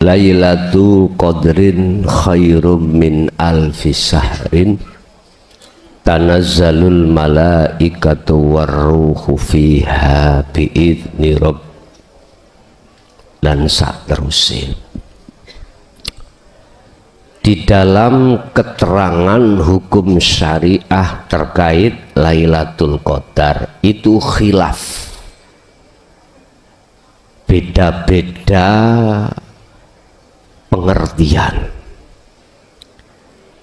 Lailatul Qadrin khairum min alfi sahrin tanazzalul malaikatu warruhu fiha biidzni rabb dan saterusé. Di dalam keterangan hukum syariah terkait Lailatul Qadar itu khilaf, beda-beda pengertian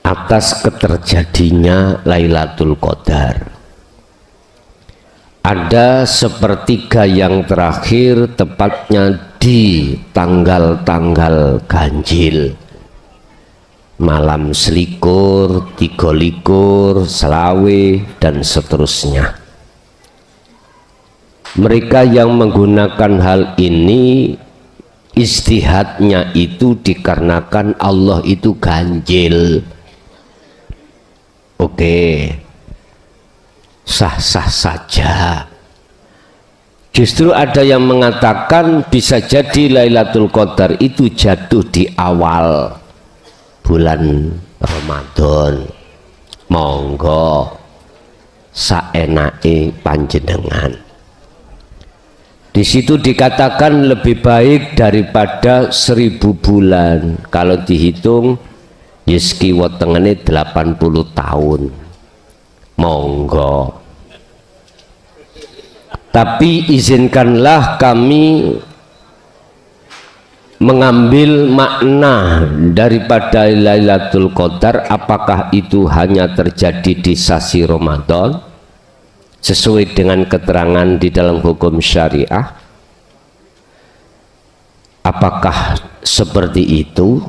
atas keterjadinya Lailatul Qadar. Ada sepertiga yang terakhir, tepatnya di tanggal-tanggal ganjil, malam selikur, 23, selawe, dan seterusnya. Mereka yang menggunakan hal ini istihadnya itu dikarenakan Allah itu ganjil. Oke, sah-sah saja. Justru ada yang mengatakan bisa jadi Lailatul Qadar itu jatuh di awal bulan Ramadan. Monggo saenake panjenengan. Di situ dikatakan lebih baik daripada 1000 bulan. Kalau dihitung yeski wetengene 80 tahun. Monggo. Tapi izinkanlah kami mengambil makna daripada Lailatul Qadar, apakah itu hanya terjadi di sasi Ramadan sesuai dengan keterangan di dalam hukum syariah, apakah seperti itu,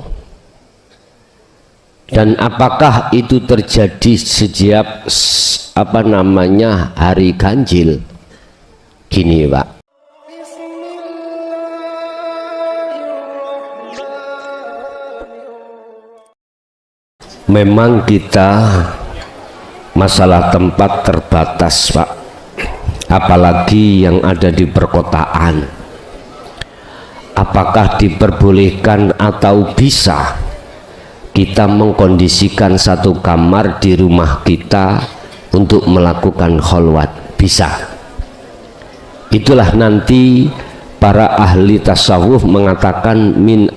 dan apakah itu terjadi sejak hari ganjil. Gini Pak, memang kita masalah tempat terbatas Pak, apalagi yang ada di perkotaan. Apakah diperbolehkan atau bisa kita mengkondisikan satu kamar di rumah kita untuk melakukan kholwat? Bisa. Itulah nanti para ahli tasawuf mengatakan min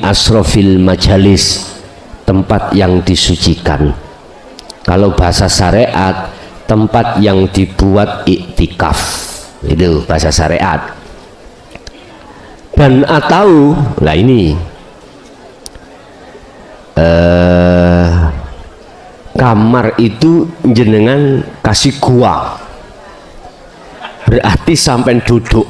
asrofil majalis, tempat yang disucikan. Kalau bahasa syariat, tempat yang dibuat iktikaf, itu bahasa syariat. Dan atau lah ini kamar itu jenengan kasih gua, berarti sampai duduk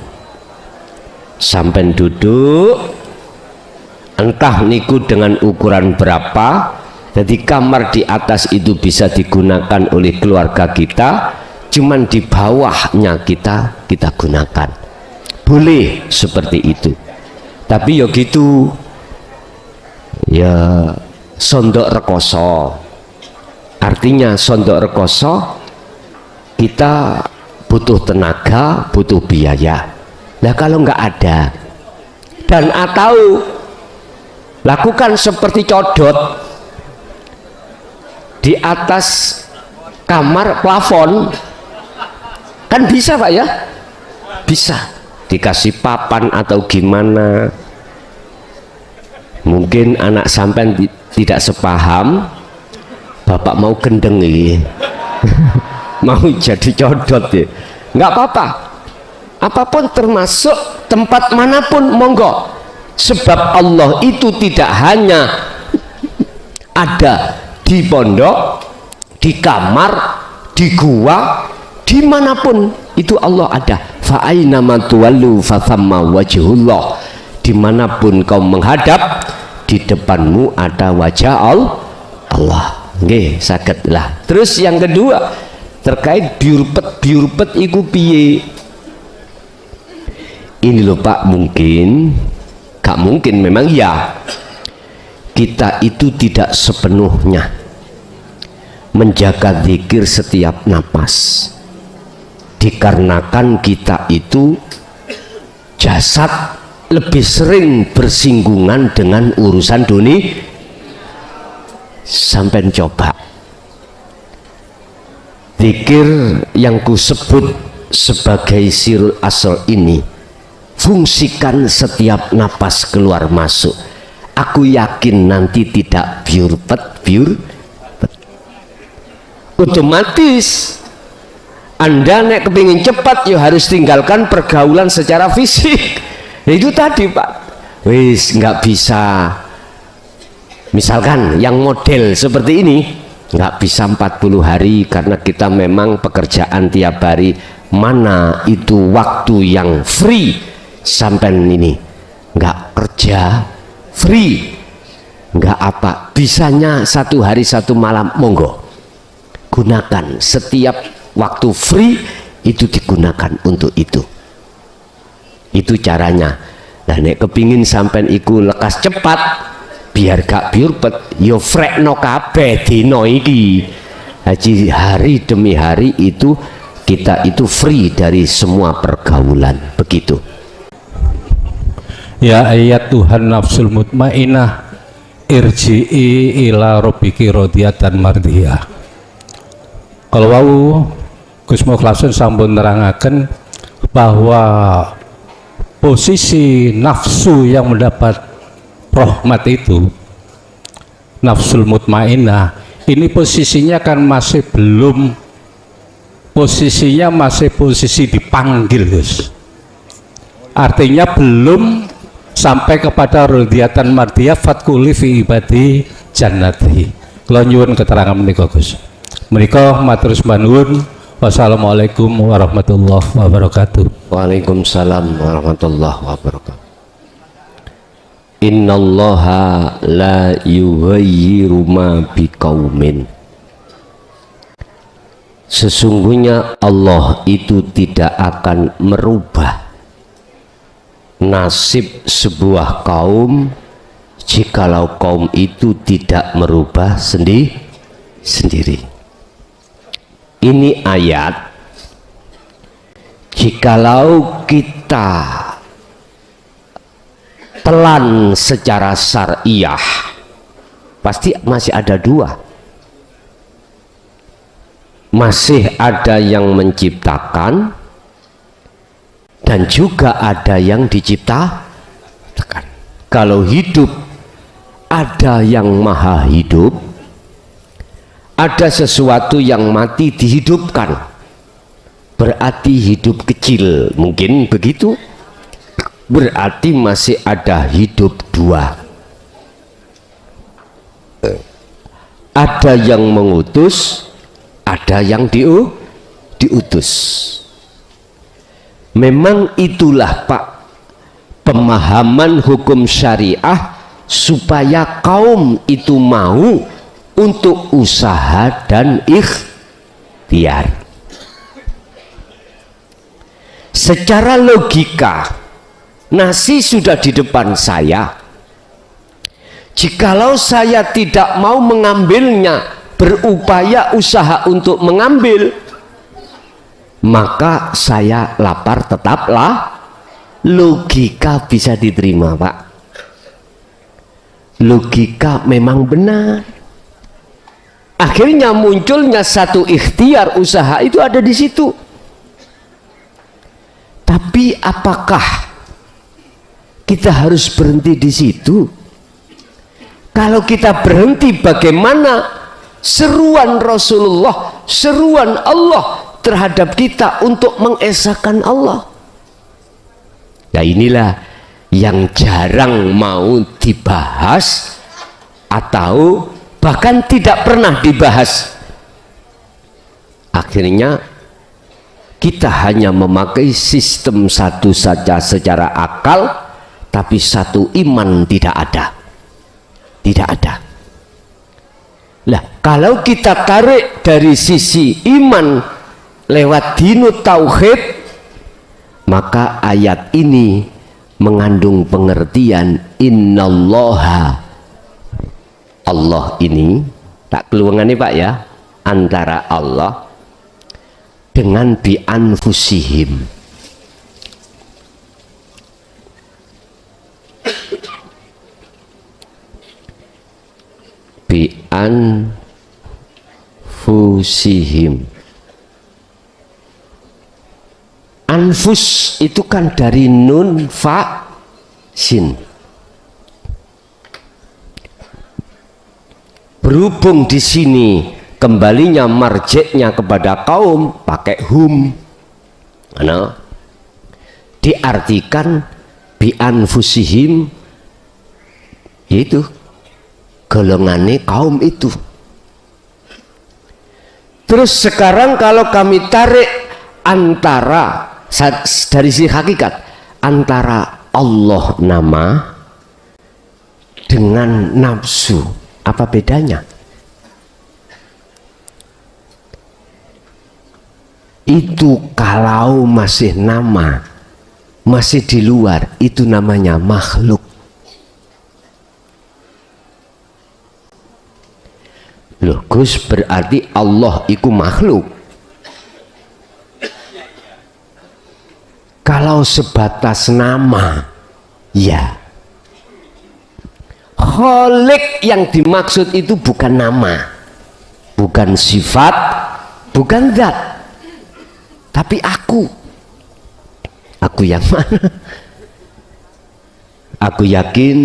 entah niku dengan ukuran berapa. Jadi kamar di atas itu bisa digunakan oleh keluarga kita, cuman di bawahnya kita gunakan. Boleh seperti itu. Tapi ya gitu, ya sondok rekoso. Artinya sondok rekoso kita butuh tenaga, butuh biaya. Nah kalau nggak ada, dan atau lakukan seperti codot di atas kamar plafon, kan bisa Pak ya, bisa dikasih papan atau gimana. Mungkin anak sampean tidak sepaham, bapak mau gendeng ini mau jadi codot ya, nggak apa-apa, apapun termasuk tempat manapun monggo. Sebab Allah itu tidak hanya ada di pondok, di kamar, di gua, dimanapun itu Allah ada. Fa'aina ma tuwallu fathamma wajhullah. Dimanapun kau menghadap, di depanmu ada wajah Allah. Nggih, saged lah. Terus yang kedua terkait biurpet iku piye? Ini lho Pak, mungkin gak mungkin memang ya, kita itu tidak sepenuhnya menjaga zikir setiap napas, dikarenakan kita itu jasad lebih sering bersinggungan dengan urusan dunia. Sampai coba zikir yang ku sebut sebagai sirul asal ini, fungsikan setiap napas keluar masuk. Aku yakin nanti tidak biurpet. Otomatis Anda nek kepingin cepat ya harus tinggalkan pergaulan secara fisik. Itu tadi Pak, wis nggak bisa. Misalkan yang model seperti ini nggak bisa 40 hari karena kita memang pekerjaan tiap hari. Mana itu waktu yang free sampai ini nggak kerja free, nggak apa, bisanya 1 hari 1 malam, monggo gunakan setiap waktu free itu digunakan untuk itu caranya. Nah nek kepingin sampai iku lekas cepat biar gak biurpet yo frekno kabeh dina iki. Haji hari demi hari itu kita itu free dari semua pergaulan, begitu. Ya ayat Tuhan nafsul mutmainah irji'i ila rabbiki radiyatan mardiyah. Kalau wau Gus Mukhlasun sampun nerangaken bahwa posisi nafsu yang mendapat rahmat itu, nafsul mutmainah ini posisinya kan masih belum, posisinya masih posisi dipanggil Gus, artinya belum sampai kepada radiyatan mardiyah fatkuli fi ibadi jannati. Kula nyuwun keterangan menika Gus. Menika matur nuwun. Wassalamualaikum warahmatullahi wabarakatuh. Waalaikumsalam warahmatullahi wabarakatuh. Innallaha la yughayyiru ma biqaumin. Sesungguhnya Allah itu tidak akan merubah nasib sebuah kaum jikalau kaum itu tidak merubah sendiri. Ini ayat jikalau kita telan secara syariah pasti masih ada dua, masih ada yang menciptakan dan juga ada yang diciptakan. Kalau hidup ada yang maha hidup, ada sesuatu yang mati dihidupkan, berarti hidup kecil, mungkin begitu, berarti masih ada hidup dua. Ada yang mengutus, ada yang diutus. Memang itulah Pak pemahaman hukum syariah supaya kaum itu mau untuk usaha dan ikhtiar. Secara logika nasi sudah di depan saya, jikalau saya tidak mau mengambilnya, berupaya usaha untuk mengambil, maka saya lapar tetaplah. Logika bisa diterima Pak, logika memang benar. Akhirnya munculnya satu ikhtiar, usaha itu ada di situ. Tapi apakah kita harus berhenti di situ? Kalau kita berhenti, bagaimana seruan Rasulullah, seruan Allah terhadap kita untuk mengesahkan Allah? Ya inilah yang jarang mau dibahas atau bahkan tidak pernah dibahas. Akhirnya kita hanya memakai sistem satu saja secara akal, tapi satu iman tidak ada. Lah kalau kita tarik dari sisi iman lewat dinut tauhid, maka ayat ini mengandung pengertian innallaha, Allah ini tak keluangan Pak ya, antara Allah dengan bi anfusihim. anfusihim. Anfus itu kan dari nun fa sin. Berhubung di sini kembalinya marjeknya kepada kaum, pakai hum. Nah, diartikan bi anfusihim, yaitu golongannya kaum itu. Terus sekarang kalau kami tarik antara dari sisi hakikat antara Allah nama dengan nafsu, apa bedanya? Itu kalau masih nama, masih di luar, itu namanya makhluk. Loh Gus, berarti Allah itu makhluk? Kalau sebatas nama, ya. Kholik yang dimaksud itu bukan nama, bukan sifat, bukan zat, tapi aku yang mana? Aku yakin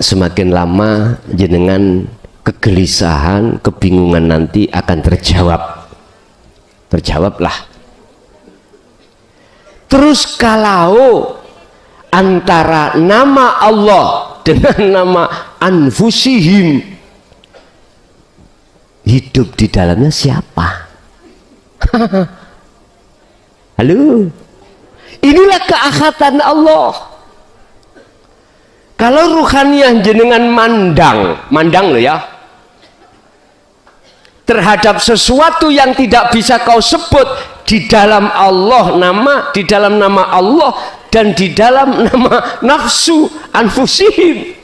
semakin lama jenengan kegelisahan, kebingungan nanti akan terjawablah. Terus kalau antara nama Allah dengan nama anfusihim, hidup di dalamnya siapa? Halo, inilah keahatan Allah. Kalau ruhaniyah jenengan mandang loh ya, terhadap sesuatu yang tidak bisa kau sebut di dalam Allah nama, di dalam nama Allah dan di dalam nama nafsu anfusihim,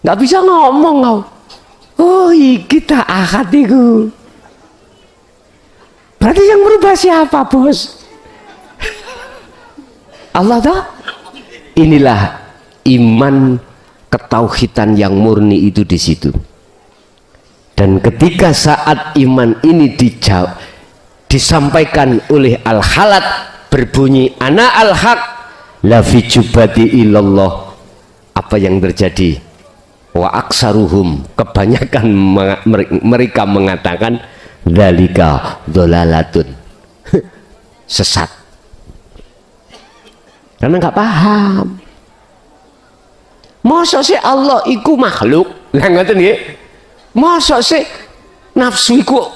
nggak bisa ngomong kau. Oh kita ahad itu. Berarti yang berubah siapa bos? Allah toh. Inilah iman ketauhidan yang murni itu di situ. Dan ketika saat iman ini disampaikan oleh al-halat, berbunyi ana al-haq la fi jubati ilallah, apa yang terjadi? Wa aksaruhum, kebanyakan mereka mengatakan dzalika dhalalatun, sesat, karena nggak paham. Masa sih Allah iku makhluk? Lah ngoten nggih. Masa sih nafsu iku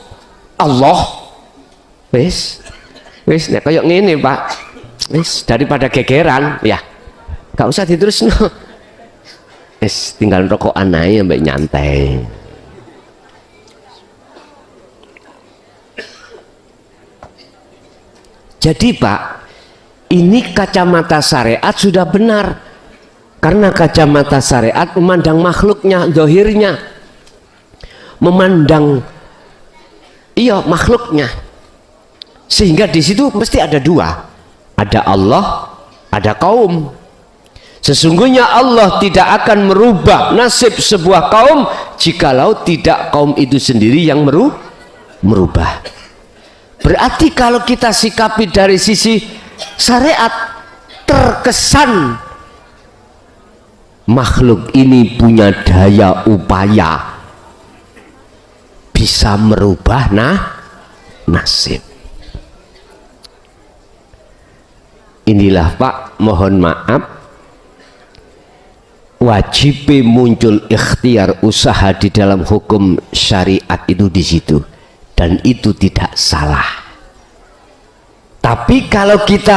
Allah? Wis nek kayak ngene Pak, wis daripada gegeran ya gak usah diterusno, wis tinggal rokokan ae mbak nyantai. Jadi Pak, ini kacamata syariat sudah benar, karena kacamata syariat memandang makhluknya, zahirnya, memandang makhluknya. Sehingga di situ mesti ada dua, ada Allah, ada kaum. Sesungguhnya Allah tidak akan merubah nasib sebuah kaum jikalau tidak kaum itu sendiri yang merubah. Berarti kalau kita sikapi dari sisi syariat, terkesan makhluk ini punya daya upaya bisa merubah nasib. Inilah Pak, mohon maaf, wajib muncul ikhtiar usaha di dalam hukum syariat itu di situ, dan itu tidak salah. Tapi kalau kita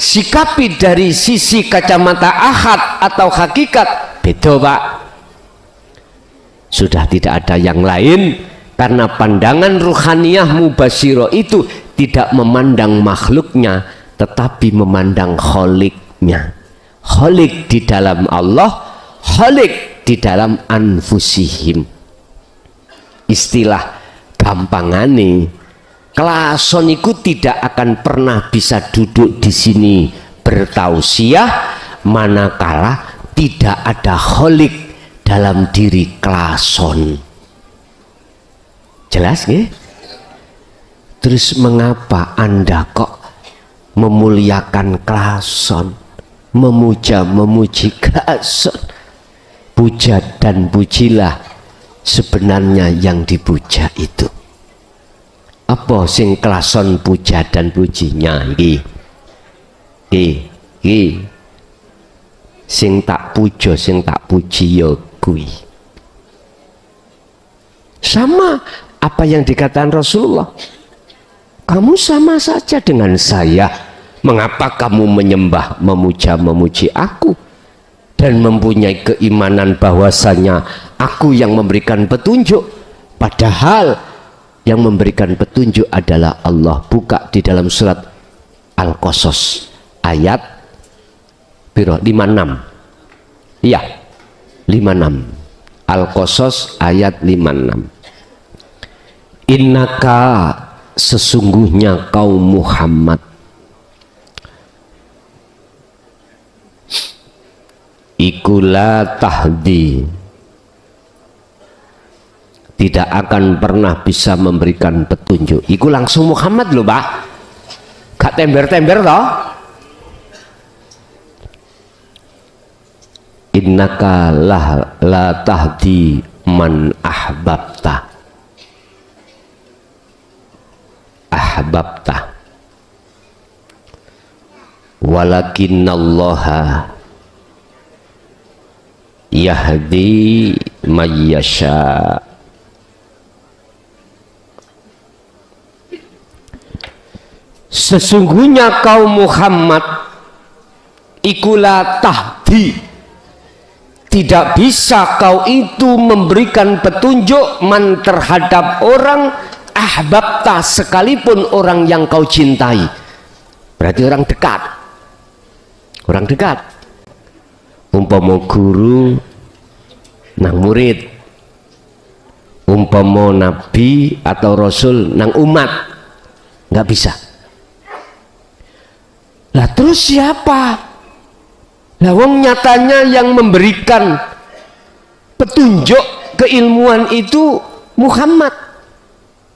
sikapi dari sisi kacamata ahad atau hakikat, beda Pak. Sudah tidak ada yang lain, karena pandangan ruhaniyah mubasyirah itu tidak memandang makhluknya, tetapi memandang kholiknya. Kholik di dalam Allah, kholik di dalam anfusihim. Istilah gampangane, klason iku tidak akan pernah bisa duduk di sini bertausiah manakala tidak ada kholik dalam diri klason. Jelas nggih? Terus mengapa Anda kok memuliakan klason, memuja memuji klason? Puja dan pujilah sebenarnya yang dipuja itu. Apa sing klason puja dan pujinya iki? Sing tak puja, sing tak puji ya kuwi. Sama apa yang dikatakan Rasulullah. Kamu sama saja dengan saya. Mengapa kamu menyembah, memuja, memuji aku dan mempunyai keimanan bahwasanya aku yang memberikan petunjuk, padahal yang memberikan petunjuk adalah Allah. Buka di dalam surat Al-Qasas ayat 56. Iya, 56. Al-Qasas ayat 56. Innaka, sesungguhnya kaum Muhammad, ikulah tahdi, tidak akan pernah bisa memberikan petunjuk. Iku langsung Muhammad loh Pak, gak tember-tember toh. Innaka la tahdi man ahbabta walakinnallaha yahdi mayyasha. Sesungguhnya kaum Muhammad ikulah tahdi, tidak bisa kau itu memberikan petunjuk man terhadap orang ahbabta, sekalipun orang yang kau cintai. Berarti orang dekat, orang dekat. Umpama guru nang murid, umpama nabi atau rasul nang umat, nggak bisa. Lah terus siapa? Lah wong nyatanya yang memberikan petunjuk keilmuan itu Muhammad.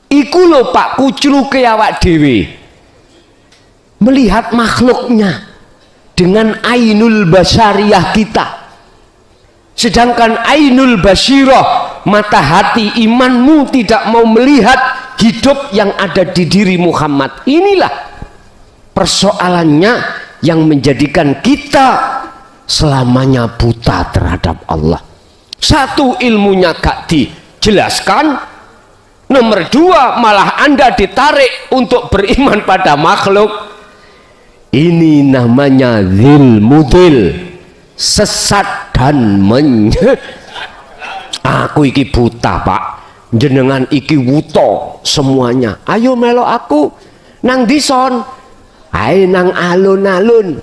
Iku lho Pak, kucluke awak dhewe melihat makhluknya dengan ainul basyariyah kita, sedangkan ainul basyirah, mata hati imanmu, tidak mau melihat hidup yang ada di diri Muhammad. Inilah persoalannya yang menjadikan kita selamanya buta terhadap Allah. Satu, ilmunya gak dijelaskan. Nomor dua, malah Anda ditarik untuk beriman pada makhluk. Ini namanya zilmudil, sesat dan aku iki buta Pak, jenengan iki wuto semuanya. Ayo melo aku nang dison, ayo nang alun-alun.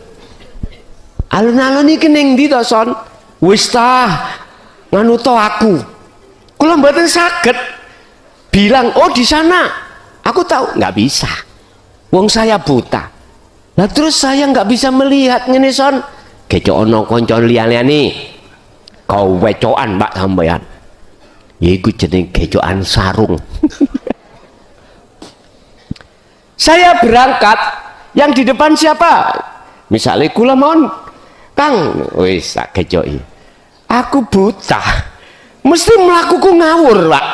Alun-alun iki ning ndi to son? Wis tah nganu to aku. Kula mboten saged bilang oh di sana. Aku tahu nggak bisa. Wong saya buta. Lah terus saya nggak bisa melihat ngene son. Kecok ono kanca liyane. Kau wecokan Mbak sampean. Yaiku jeneng gecokan sarung. Saya berangkat, yang di depan siapa? Misalnya kula mohon Kang, wis tak gecoki. Aku buta. Mesti mlakuku ngawur, Pak.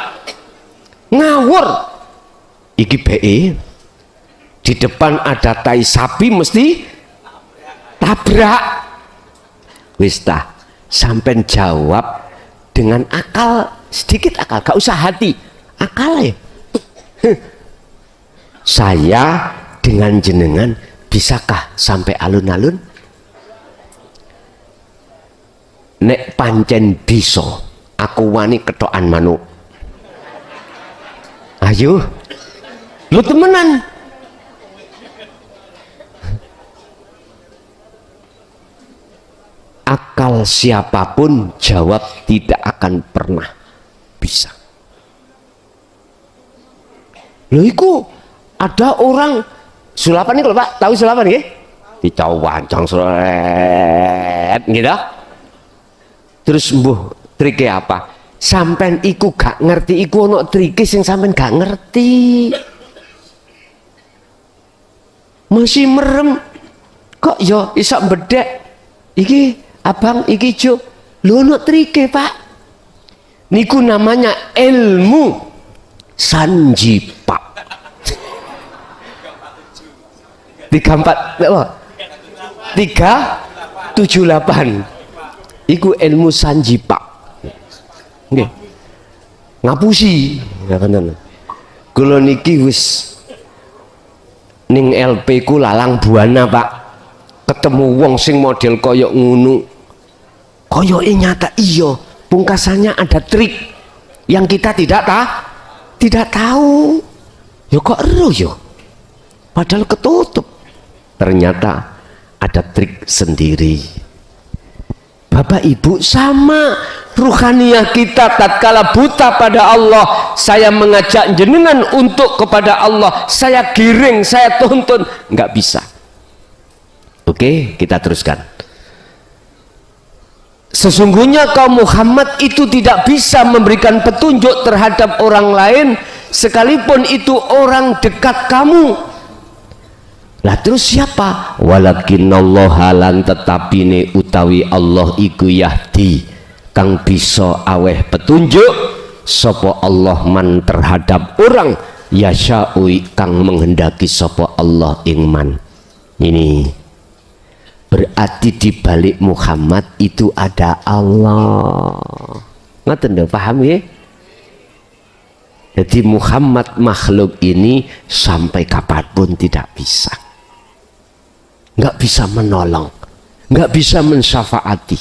Ngawur. Iki BE. Di depan ada tai sapi mesti tabrak. Wis tah, sampean jawab dengan akal, sedikit akal, gak usah hati. Akal ya. Saya dengan jenengan bisakah sampai alun-alun? Nek pancen bisa, aku wani ketokan manuk. Ayo, lu temenan. Akal siapapun jawab tidak akan pernah bisa. Loh iku ada orang sulapan nih kalau Pak, tahu sulapan ya? Dicawancang seret gitu. Terus mbuh triknya apa? Sampean iku gak ngerti, iku ono trike sing sampean gak ngerti. Masih merem kok yo iso bedek. Iki abang, iki jo. Lho ono trike, Pak. Niku namanya ilmu sanjipa. 378. Iku ilmu sanjipa. Nggih. Ngapusi, ngaten. Kula niki wis ning LP ku Lalang Buana, Pak. Ketemu wong sing model koyok ngono. Koyoke nyata iya, pungkasannya ada trik yang kita tidak tahu. Yo kok ero yo. Padahal ketutup. Ternyata ada trik sendiri. Bapak Ibu, sama ruhaniyah kita tatkala buta pada Allah. Saya mengajak jenengan untuk kepada Allah, saya giring, saya tuntun, nggak bisa. Oke, kita teruskan. Sesungguhnya kaum Muhammad itu tidak bisa memberikan petunjuk terhadap orang lain sekalipun itu orang dekat kamu. Lah terus siapa? Walakinallaha lan tetapine utawi Allah iku yahdi kang bisa aweh petunjuk sapa Allah man terhadap orang yasya'ui kang menghendaki sapa Allah ing man. Ini berarti di balik Muhammad itu ada Allah. Ngoten lho, paham ya? Jadi Muhammad makhluk ini sampai kapanpun tidak bisa. Nggak bisa menolong, nggak bisa mensyafaati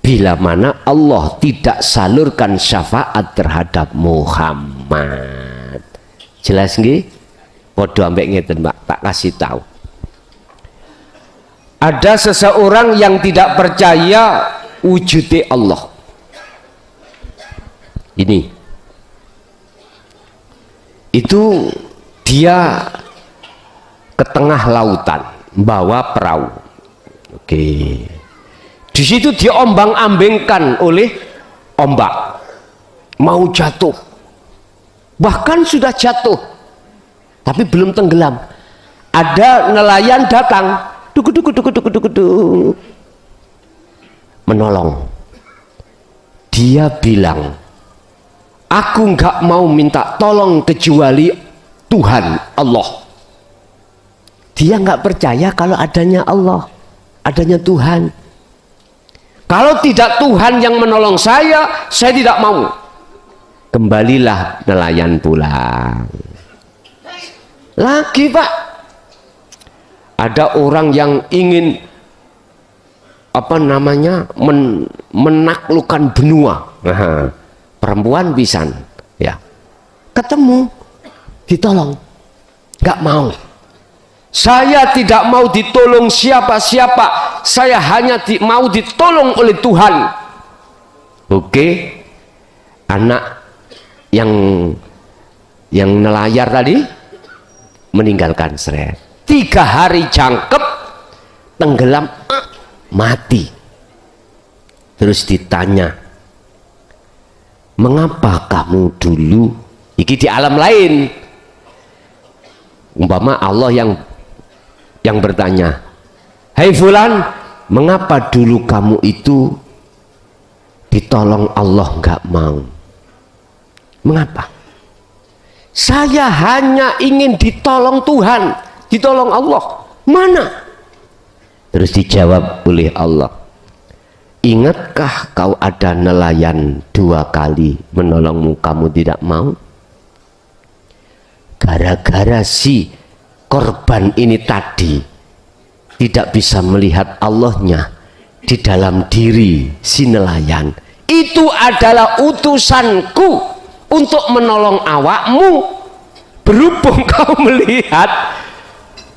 bila mana Allah tidak salurkan syafaat terhadap Muhammad. Jelas nggih? Podo ambek ngeten, Pak, tak kasih tahu. Ada seseorang yang tidak percaya wujudnya Allah. Ini itu dia ke tengah lautan bawa perahu. Oke. Di situ dia ombang-ambingkan oleh ombak. Mau jatuh. Bahkan sudah jatuh. Tapi belum tenggelam. Ada nelayan datang, duk. Menolong. Dia bilang, aku nggak mau minta tolong kecuali Tuhan Allah. Dia nggak percaya kalau adanya Allah, adanya Tuhan. Kalau tidak Tuhan yang menolong saya tidak mau. Kembalilah nelayan pulang. Lagi, Pak, ada orang yang ingin menaklukkan benua. Nah, perempuan pisan, ya, ketemu, ditolong, nggak mau. Saya tidak mau ditolong siapa-siapa, saya hanya mau ditolong oleh Tuhan. Oke, anak yang nelayar tadi meninggalkan seret. 3 hari jangkep, tenggelam, mati. Terus ditanya, mengapa kamu dulu, iki di alam lain, umpama Allah yang bertanya, hai fulan, mengapa dulu kamu itu ditolong Allah nggak mau? Mengapa? Saya hanya ingin ditolong Tuhan, ditolong Allah. Mana? Terus dijawab oleh Allah, ingatkah kau ada nelayan 2 kali menolongmu, kamu tidak mau? Gara-gara si korban ini tadi tidak bisa melihat Allahnya di dalam diri si nelayan. Itu adalah utusanku untuk menolong awakmu. Berhubung kau melihat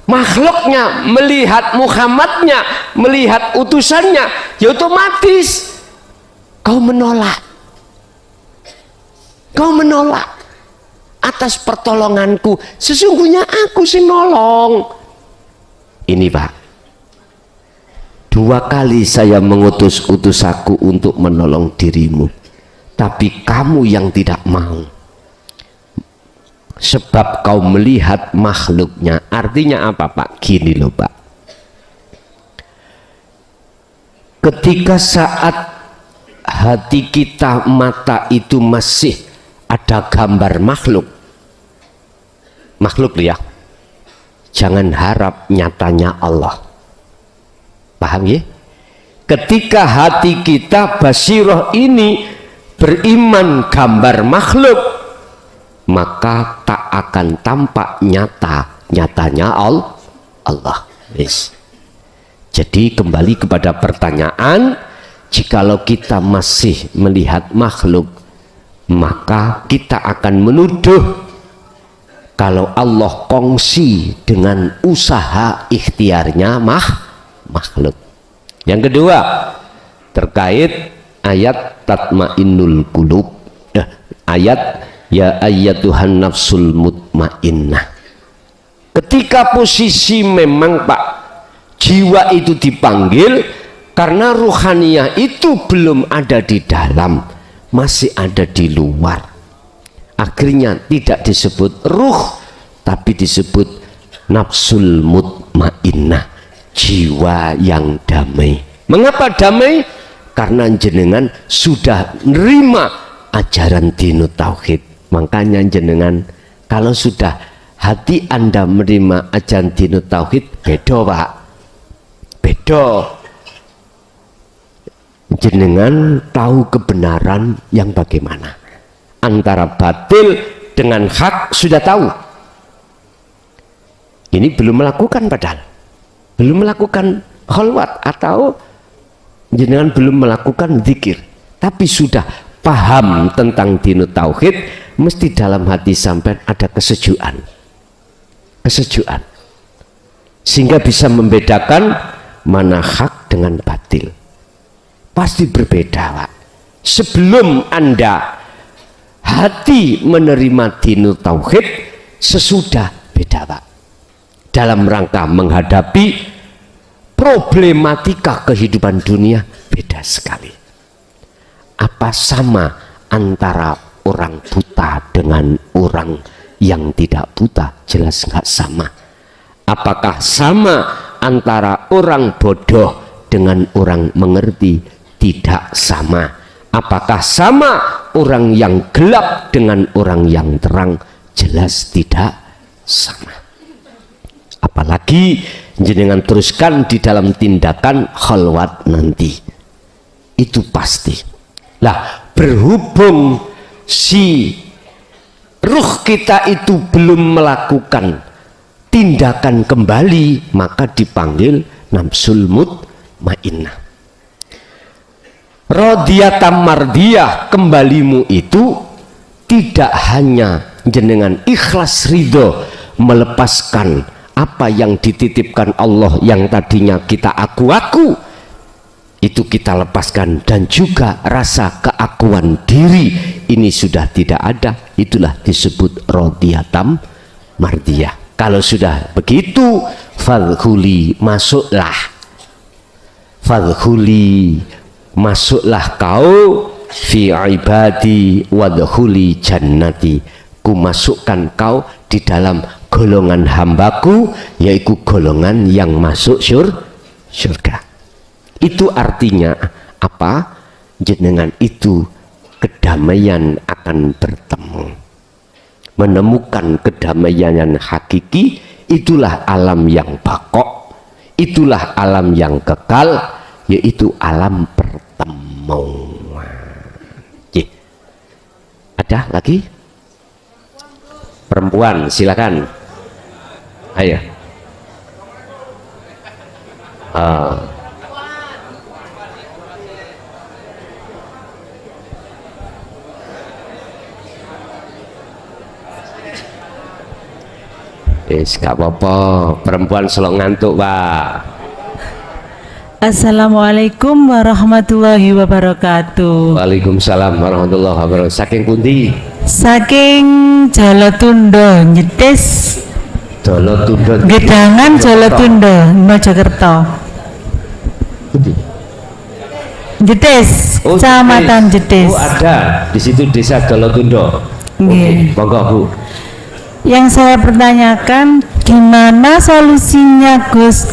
makhluknya, melihat Muhammadnya, melihat utusannya, ya otomatis kau menolak. Kau menolak atas pertolonganku. Sesungguhnya aku sih nolong. Ini, Pak, 2 kali saya mengutus utusaku untuk menolong dirimu, tapi kamu yang tidak mau. Sebab kau melihat makhluknya. Artinya apa Pak? Gini loh Pak, ketika saat hati kita, mata itu masih ada gambar makhluk ya, jangan harap nyatanya Allah. Paham ya? Ketika hati kita basiroh ini beriman gambar makhluk, maka tak akan tampak nyatanya Allah. Yes. Jadi kembali kepada pertanyaan, jikalau kita masih melihat makhluk, maka kita akan menuduh kalau Allah kongsi dengan usaha ikhtiarnya makhluk. Yang kedua, terkait ayat tatmainnul qulub, ayat ya ayyatuhan nafsul mutmainnah. Ketika posisi memang Pak, jiwa itu dipanggil karena ruhaniyah itu belum ada di dalam, masih ada di luar. Akhirnya tidak disebut ruh, tapi disebut nafsul mutmainnah, jiwa yang damai. Mengapa damai? Karena jenengan sudah nerima ajaran dinut tauhid. Makanya jenengan kalau sudah hati Anda menerima ajaran dinut tauhid, beda Pak, beda. Jenengan tahu kebenaran yang bagaimana, antara batil dengan hak sudah tahu. Ini belum melakukan, padahal belum melakukan khalwat atau jenengan belum melakukan zikir, tapi sudah paham tentang dinut tauhid. Mesti dalam hati sampai ada kesejukan, sehingga bisa membedakan mana hak dengan batil. Pasti berbeda Pak. Sebelum Anda hati menerima dinut tauhid, sesudah beda Pak, dalam rangka menghadapi problematika kehidupan dunia beda sekali. Apa sama antara orang buta dengan orang yang tidak buta? Jelas nggak sama. Apakah sama antara orang bodoh dengan orang mengerti? Tidak sama. Apakah sama orang yang gelap dengan orang yang terang? Jelas tidak sama. Apalagi jenengan teruskan di dalam tindakan khalwat nanti, itu pasti. Lah, berhubung si ruh kita itu belum melakukan tindakan kembali, maka dipanggil nafsul mutmainnah. Radhiyatam mardiyah, kembalimu itu tidak hanya jenengan ikhlas ridho melepaskan apa yang dititipkan Allah yang tadinya kita aku-aku, itu kita lepaskan, dan juga rasa keakuan diri ini sudah tidak ada. Itulah disebut radhiyatam mardiyah. Kalau sudah begitu, fadkhuli, masuklah, fadkhuli, masuklah kau fi ibadi wadkhuli jannati, ku masukkan kau di dalam golongan hambaku, yaitu golongan yang masuk surga. Itu artinya apa? Jenengan itu kedamaian akan bertemu, menemukan kedamaian yang hakiki. Itulah alam yang bakok, itulah alam yang kekal, yaitu alam pertemuan. Ada lagi? Perempuan, silakan. Ayo. Gak apa-apa, perempuan selok ngantuk Pak. Assalamualaikum warahmatullahi wabarakatuh. Waalaikumsalam warahmatullahi wabarakatuh. Saking pundi? Saking Jolotundo Nyetis. Jolotundo. Gedangan Jolotundo Mojokerto. Jedes, Oh, Kecamatan Jedes. Oh, ada di situ Desa Jolotundo. Nggih. Oke, monggo Bu. Yang saya pertanyakan, gimana solusinya Gus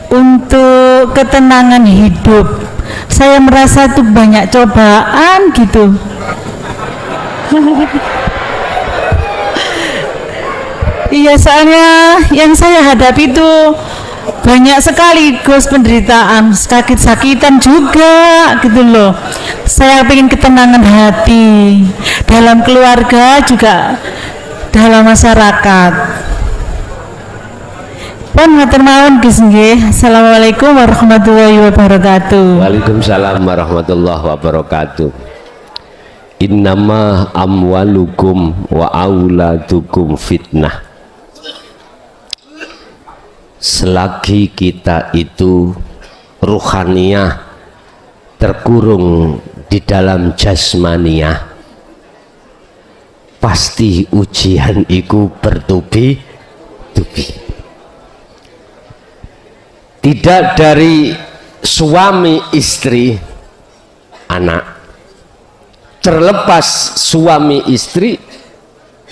untuk ketenangan hidup? Saya merasa tuh banyak cobaan gitu. Iya, soalnya yang saya hadapi itu banyak sekali Gus penderitaan, sakit-sakitan juga gitu loh. Saya pengen ketenangan hati dalam keluarga juga dalam masyarakat. Pun matur nuwun Gus nggih. Assalamualaikum warahmatullahi wabarakatuh. Waalaikumsalam warahmatullahi wabarakatuh. Innama amwalukum wa auladukum fitnah. Selagi kita itu ruhaniyah terkurung di dalam jasmaniyah, pasti ujian itu bertubi-tubi. Tidak dari suami istri anak, terlepas suami istri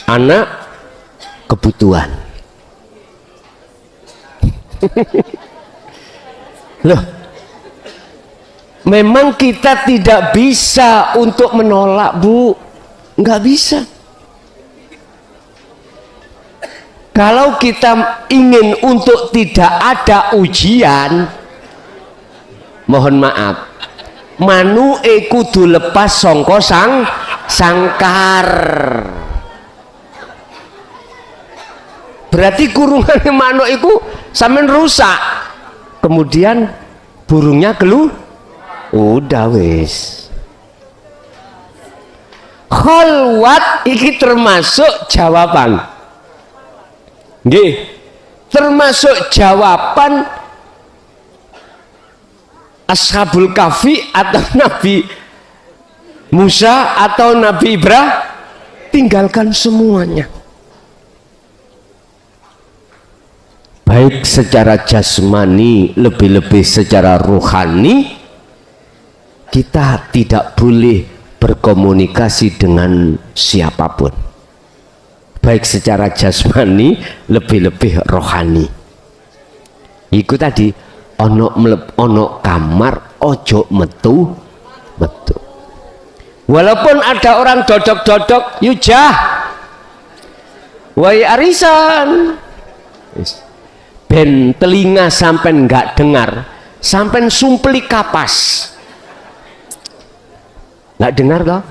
anak kebutuhan. Loh, memang kita tidak bisa untuk menolak Bu, nggak bisa. Kalau kita ingin untuk tidak ada ujian, mohon maaf, manuke kudu lepas sangka sangkar. Berarti kurungan manuk itu sampean rusak, kemudian burungnya udah wis. Kholwat iki termasuk jawaban. Nggih, termasuk jawaban Ashabul Kahfi atau Nabi Musa atau Nabi Ibrahim, tinggalkan semuanya. Baik secara jasmani, lebih-lebih secara rohani, kita tidak boleh berkomunikasi dengan siapapun. Baik secara jasmani, lebih-lebih rohani. Iku tadi ono kamar ojo metu. Walaupun ada orang dodok-dodok, yujah, wai arisan. Ben telinga sampai nggak dengar, sampai sumpeli kapas, nggak dengar loh.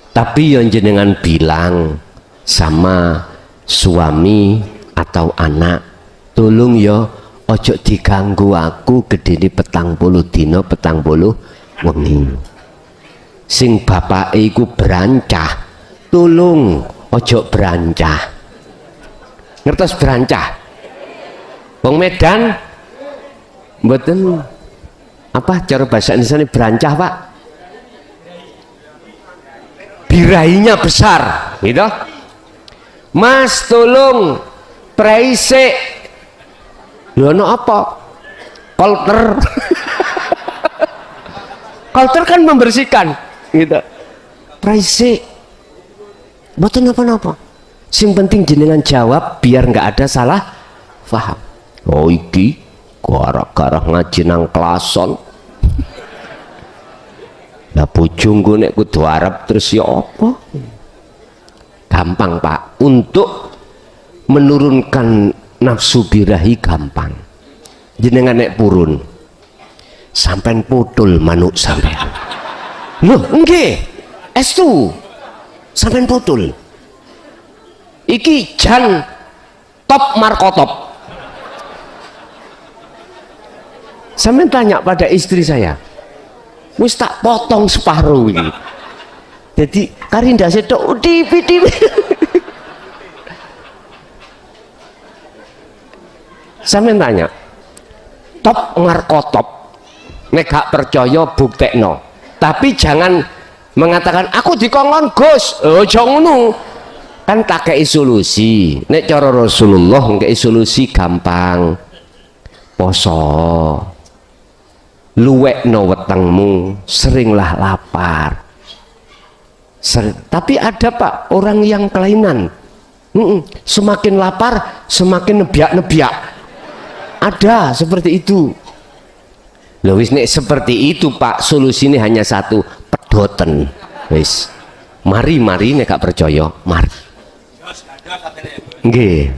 Tapi yang jenengan bilang sama suami atau anak, tolong yo ojo diganggu aku gedene 40 dino 40 wengi. Sing bapak iku berancah, tolong ojo berancah. Ngertos berancah? Wong Medan mboten apa cara bahasa Indonesia ini berancah Pak? Birahinya besar gitu. Mas tolong preise lono apa? Kolter. Kolter kan membersihkan gitu. Preise mboten apa-apa. Sing penting jenengan jawab biar nggak ada salah paham. Oh iki gara-gara ngaji nang klason. Lah bojongku nek kudu Arab terus ya apa? Gampang Pak, untuk menurunkan nafsu birahi gampang. Jenengan nek purun sampean putul manuk sampean. Loh, nggih. Estu sampean putul. Iki jan top markotop. Saya tanya pada istri saya, wis tak potong separuh ini. Jadi karinda sedok udipi. Saya tanya, top markotop. Nek gak percaya buktekno. Tapi jangan mengatakan aku dikongkon Gus. Oh jangan ngono. Kan tak kei solusi. Nek cara Rasulullah kei solusi gampang. Poso. luwekno wetengmu, seringlah lapar. Tapi ada Pak orang yang kelainan, semakin lapar semakin nebiak-nebiak, ada seperti itu. Lho wis nek seperti itu Pak, solusinya hanya satu, pedoten. Wis mari nek gak percaya mari nggih.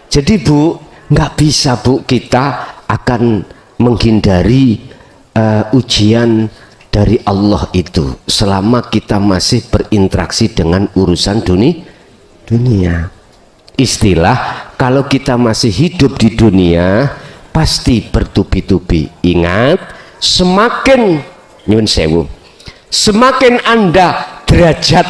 Jadi Bu, nggak bisa Bu kita akan menghindari ujian dari Allah itu selama kita masih berinteraksi dengan urusan dunia. Istilah kalau kita masih hidup di dunia pasti bertubi-tubi. Ingat, semakin nyun sewu, semakin Anda derajat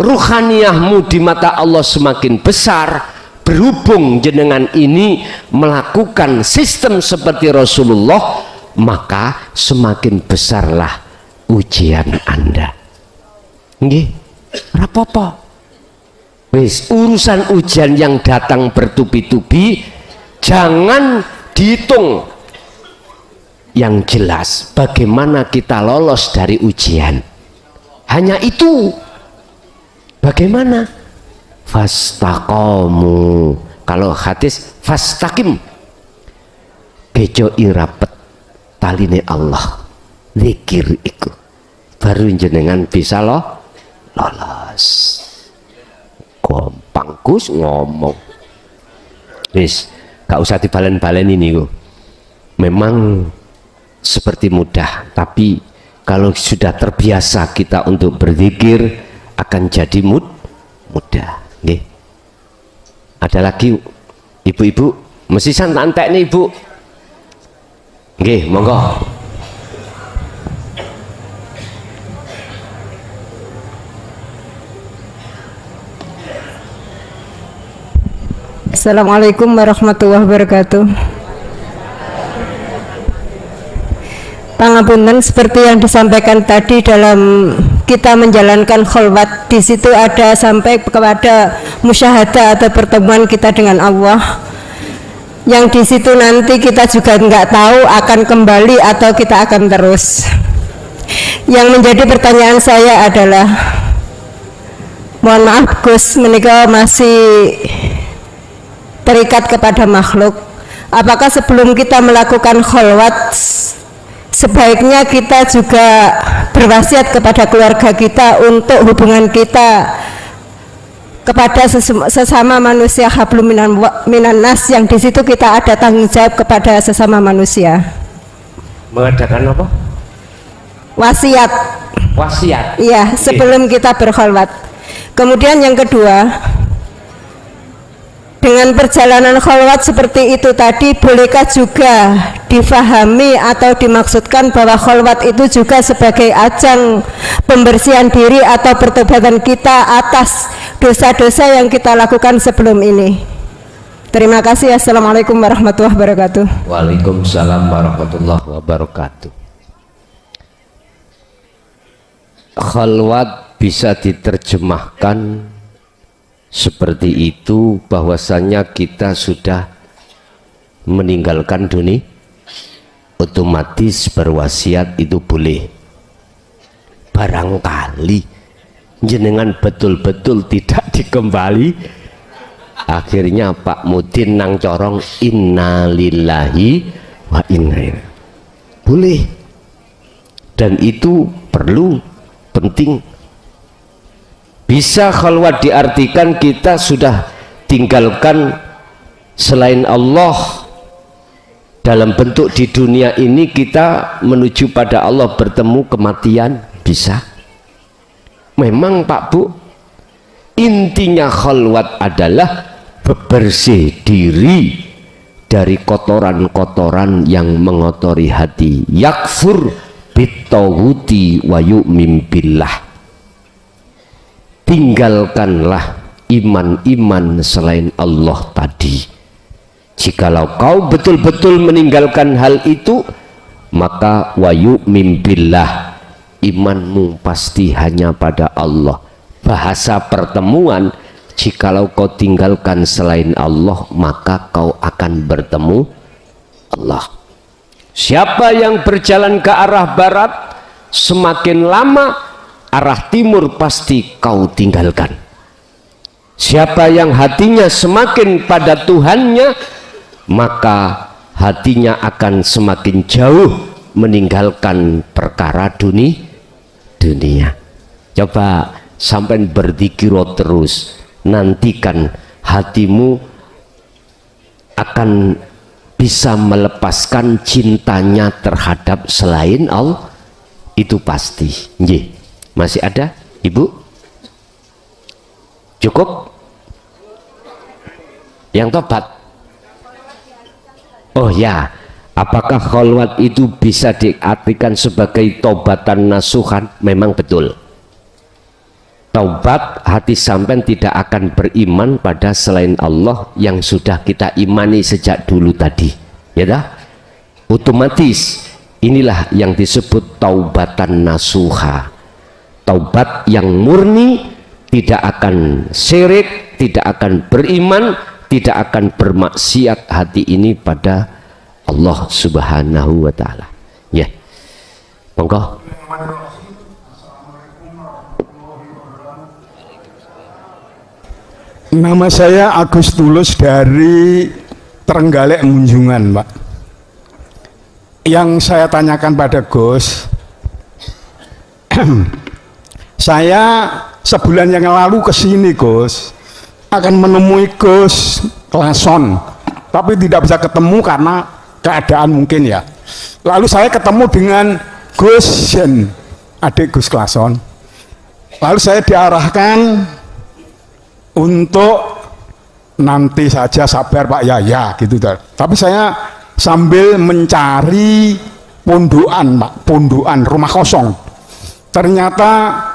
ruhaniyahmu di mata Allah semakin besar, berhubung jenengan ini melakukan sistem seperti Rasulullah, maka semakin besarlah ujian Anda. Nggih, rapopo. Wis urusan ujian yang datang bertubi-tubi jangan dihitung. Yang jelas bagaimana kita lolos dari ujian. Hanya itu. Bagaimana? Fastaqamu. Kalau hadis fastaqim. Bejo irapet taline Allah. Zikir iku. Baru jenengan bisa lolos. Gampang Gus ngomong. Wis, gak usah dibalen-balen ini kok. Memang seperti mudah, tapi kalau sudah terbiasa kita untuk berzikir akan jadi mudah. Nggih. Ada lagi ibu-ibu, mesti santai nih Ibu. Nggih, monggo. Assalamualaikum warahmatullahi wabarakatuh. Pangapunten, seperti yang disampaikan tadi dalam kita menjalankan kholwat, di situ ada sampai kepada musyahadah atau pertemuan kita dengan Allah, yang di situ nanti kita juga nggak tahu akan kembali atau kita akan terus. Yang menjadi pertanyaan saya adalah, mohon maaf Gus, menikah masih terikat kepada makhluk. Apakah sebelum kita melakukan kholwat sebaiknya kita juga berwasiat kepada keluarga kita untuk hubungan kita kepada sesama manusia, hablum minan nas, yang di situ kita ada tanggung jawab kepada sesama manusia. Mengadakan apa? Wasiat. Wasiat. Iya, sebelum kita berkholwat. Kemudian yang kedua, dengan perjalanan kholwat seperti itu tadi, bolehkah juga difahami atau dimaksudkan bahwa kholwat itu juga sebagai ajang pembersihan diri atau pertobatan kita atas dosa-dosa yang kita lakukan sebelum ini? Terima kasih. Assalamualaikum warahmatullahi wabarakatuh. Waalaikumsalam warahmatullahi wabarakatuh. Kholwat bisa diterjemahkan seperti itu, bahwasanya kita sudah meninggalkan dunia, otomatis berwasiat itu boleh. Barangkali jenengan betul-betul tidak dikembali, akhirnya Pak Mudin nang corong innalillahi wa inna ilaihi, boleh. Dan itu perlu, penting. Bisa khalwat diartikan kita sudah tinggalkan selain Allah dalam bentuk di dunia ini, kita menuju pada Allah, bertemu kematian, bisa. Memang Pak Bu, intinya khalwat adalah bebersih diri dari kotoran-kotoran yang mengotori hati. Yakfur bitawuti wa yu'min billah. Tinggalkanlah iman-iman selain Allah tadi. Jikalau kau betul-betul meninggalkan hal itu, maka wa yu'min billah, imanmu pasti hanya pada Allah. Bahasa pertemuan, jikalau kau tinggalkan selain Allah, maka kau akan bertemu Allah. Siapa yang berjalan ke arah barat, semakin lama arah timur pasti kau tinggalkan. Siapa yang hatinya semakin pada Tuhannya, maka hatinya akan semakin jauh meninggalkan perkara dunia. Coba sampai berzikir terus, nantikan hatimu akan bisa melepaskan cintanya terhadap selain Allah. Itu pasti. Nggih. Masih ada Ibu? Cukup? Yang tobat? Oh ya, apakah kholwat itu bisa diartikan sebagai tobatan nasuhan? Memang betul. Taubat, hati sampean tidak akan beriman pada selain Allah yang sudah kita imani sejak dulu tadi, ya dah? Otomatis inilah yang disebut taubatan nasuha. Taubat yang murni, tidak akan syirik, tidak akan beriman, tidak akan bermaksiat hati ini pada Allah Subhanahu wa taala. Ya. Monggo. Nama saya Agus Tulus dari Trenggalek Munjungan, Pak. Yang saya tanyakan pada Gus, saya sebulan yang lalu ke sini, Gus, akan menemui Gus Klason, tapi tidak bisa ketemu karena keadaan mungkin ya. Lalu saya ketemu dengan Gus Jen, adik Gus Klason. Lalu saya diarahkan untuk nanti saja, sabar Pak, ya gitu. Tapi saya sambil mencari pondokan, Pak, pondokan rumah kosong. Ternyata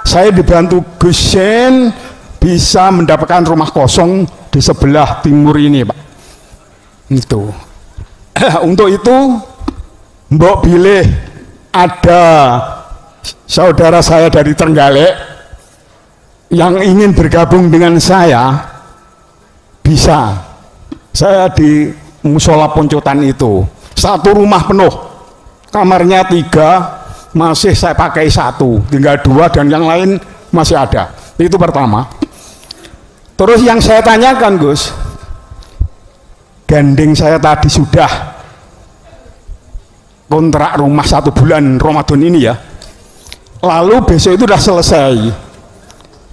saya dibantu Gus Jen bisa mendapatkan rumah kosong di sebelah timur ini, Pak. Itu. Untuk itu mbok bilih ada saudara saya dari Trenggalek yang ingin bergabung dengan saya, bisa. Saya di musola Poncotan itu, satu rumah penuh, kamarnya 3, masih saya pakai 1, tinggal 2 dan yang lain masih ada. Itu pertama. Terus yang saya tanyakan, Gus, gandeng saya tadi sudah kontrak rumah 1 bulan Ramadan ini ya, lalu besok itu sudah selesai.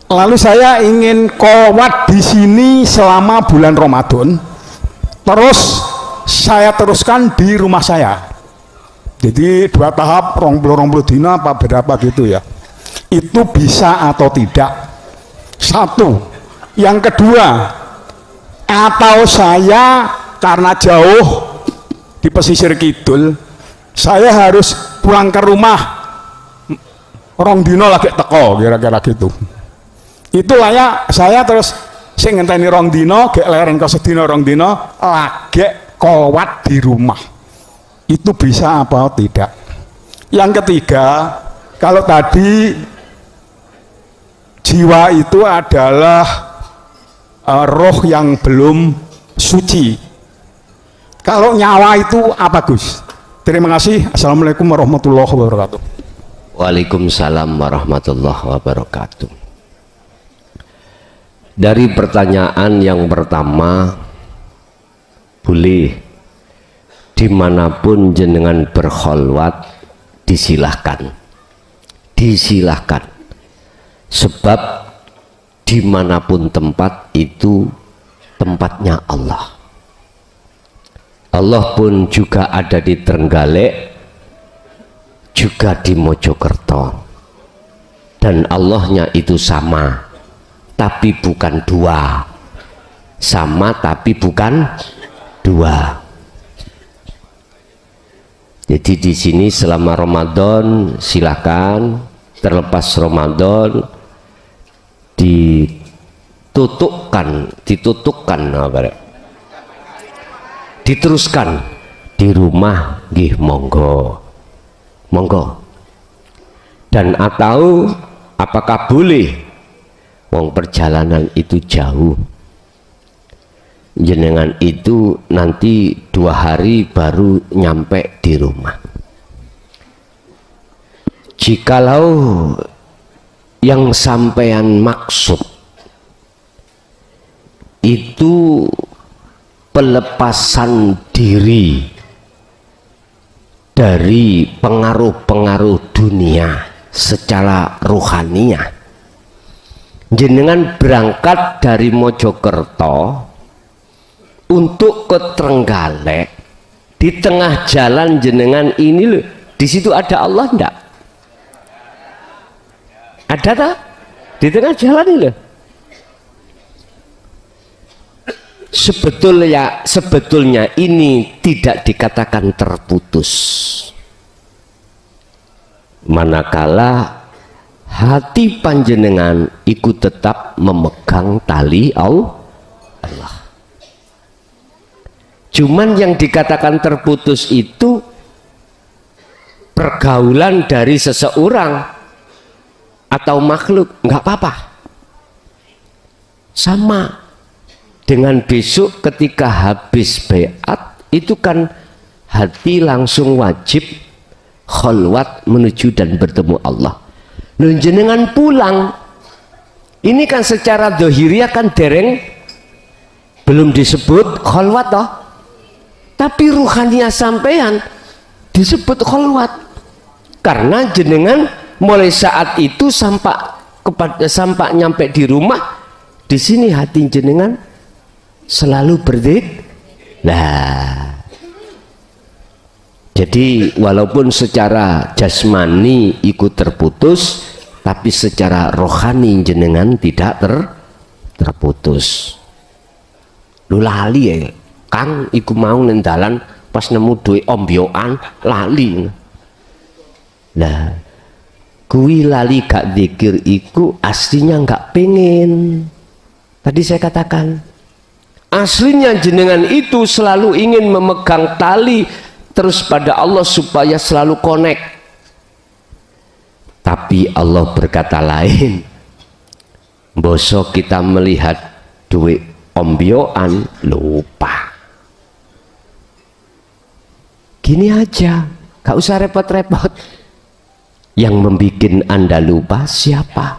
Lalu saya ingin kholwat di sini selama bulan Ramadan, terus saya teruskan di rumah saya. Jadi 2 tahap, 20 dina apa berapa gitu ya. Itu bisa atau tidak? 1. Yang kedua, atau saya karena jauh di pesisir kidul, saya harus pulang ke rumah 2 dina lagi teko, kira-kira gitu. Itulah ya, saya terus sing ngenteni 2 dina, gek lereng ke sedina 2 dina, lagi kholwat di rumah. Itu bisa apa tidak? Yang ketiga, kalau tadi jiwa itu adalah roh yang belum suci. Kalau nyawa itu apa, Gus? Terima kasih. Assalamualaikum warahmatullahi wabarakatuh. Waalaikumsalam warahmatullahi wabarakatuh. Dari pertanyaan yang pertama, boleh dimanapun jenengan berkholwat, disilahkan, sebab dimanapun tempat itu tempatnya Allah. Allah pun juga ada di Trenggalek, juga di Mojokerto, dan Allahnya itu sama tapi bukan 2, sama tapi bukan 2. Jadi di sini selama Ramadan silakan, terlepas Ramadan diteruskan di rumah, nggih monggo. Dan atau apakah boleh? Wong perjalanan itu jauh. jenengan itu nanti 2 hari baru nyampe di rumah. Jikalau yang sampean maksud itu pelepasan diri dari pengaruh-pengaruh dunia secara rohaniah, jenengan berangkat dari Mojokerto untuk ke Trenggalek, di tengah jalan jenengan ini loh, di situ ada Allah enggak? Ada tak? Di tengah jalan ini loh. Sebetulnya ini tidak dikatakan terputus, manakala hati panjenengan ikut tetap memegang tali Allah. Cuman yang dikatakan terputus itu pergaulan dari seseorang atau makhluk, nggak apa-apa. Sama dengan besok ketika habis baiat itu kan hati langsung wajib khalwat menuju dan bertemu Allah. Loh, jenengan pulang ini kan secara dohiriah kan dereng belum disebut khalwat toh, tapi ruhaniah sampean disebut khalwat karena jenengan mulai saat itu sampai nyampe di rumah, di sini hati jenengan selalu berzikir. Nah, jadi walaupun secara jasmani ikut terputus, tapi secara rohani jenengan tidak terputus. Lu lali ya Kang, iku mau nendalan pas nemu duit ombyoan lali. Nah, kui lali gak zikir iku aslinya gak pengen. Tadi saya katakan aslinya jenengan itu selalu ingin memegang tali terus pada Allah supaya selalu connect. Tapi Allah berkata lain. Bosok kita melihat duit ombyoan lupa. Gini aja, gak usah repot-repot. Yang membuat Anda lupa siapa?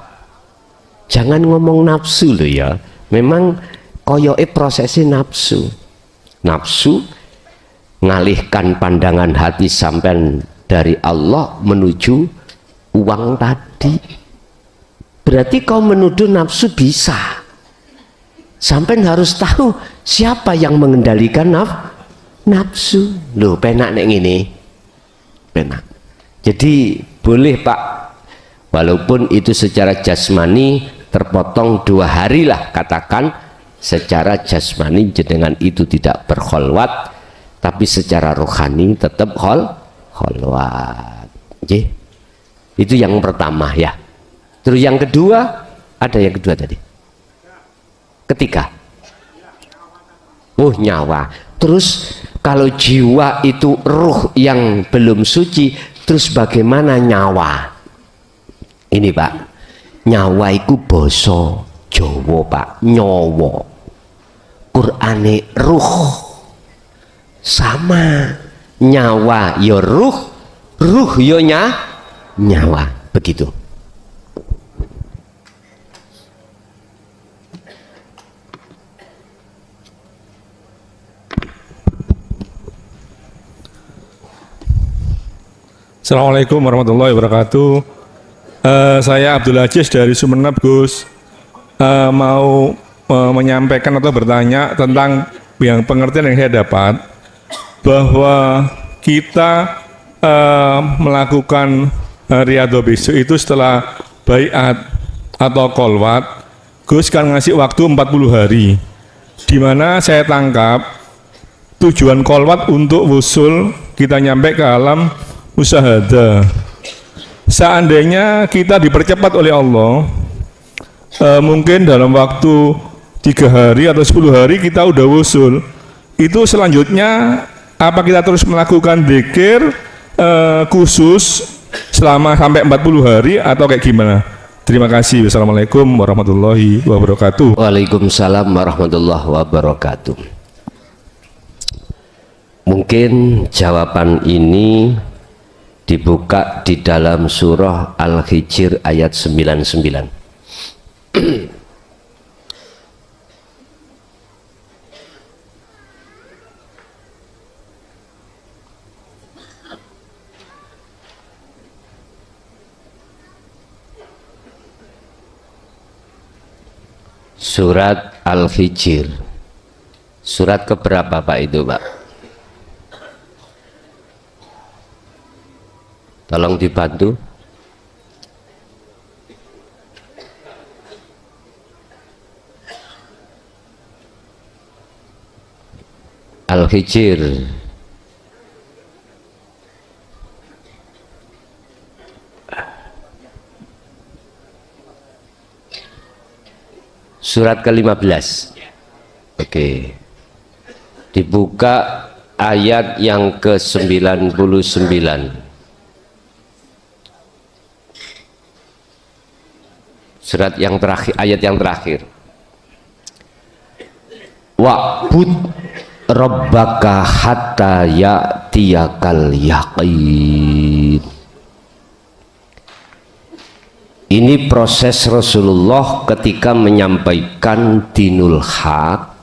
Jangan ngomong nafsu loh ya. Memang koyoke prosesnya nafsu ngalihkan pandangan hati sampean dari Allah menuju uang tadi. Berarti kau menuduh nafsu bisa. Sampean harus tahu siapa yang mengendalikan nafsu. Loh, penak nek ngene. Penak. Jadi boleh Pak, walaupun itu secara jasmani terpotong 2 hari lah, katakan secara jasmani jenengan itu tidak berkholwat, tapi secara rohani tetap kholwat. Itu yang pertama ya. Terus yang kedua, ada yang kedua tadi. Ketiga, nyawa. Terus kalau jiwa itu ruh yang belum suci, terus bagaimana nyawa? Ini Pak, nyawa itu basa Jawa Pak, nyawa. Qur'ane ruh. Sama, nyawa ya ruh, ruh ya nyawa, begitu. Assalamualaikum warahmatullahi wabarakatuh. Saya Abdul Aziz dari Sumeneb, Gus. Mau menyampaikan atau bertanya tentang yang pengertian yang saya dapat, bahwa kita melakukan riyadhah besok itu setelah baiat atau kolwat. Gus kan ngasih waktu 40 hari, dimana saya tangkap tujuan kolwat untuk wusul kita nyampe ke alam musyahadah. Seandainya kita dipercepat oleh Allah, mungkin dalam waktu 3 hari atau 10 hari kita udah wusul. Itu selanjutnya apa kita terus melakukan dzikir khusus selama sampai 40 hari atau kayak gimana? Terima kasih. Wassalamualaikum warahmatullahi wabarakatuh. Waalaikumsalam warahmatullahi wabarakatuh. Mungkin jawaban ini dibuka di dalam surah Al-Hijr ayat 99. Surat Al-Hijr, surat keberapa Pak itu Pak? Tolong dibantu. Al-Hijr surat ke-15. Oke. Dibuka ayat yang ke-99. Surat yang terakhir, ayat yang terakhir. Wa'bud rabbaka hatta ya'tiyakal yaqin. Ini proses Rasulullah ketika menyampaikan dinul haq.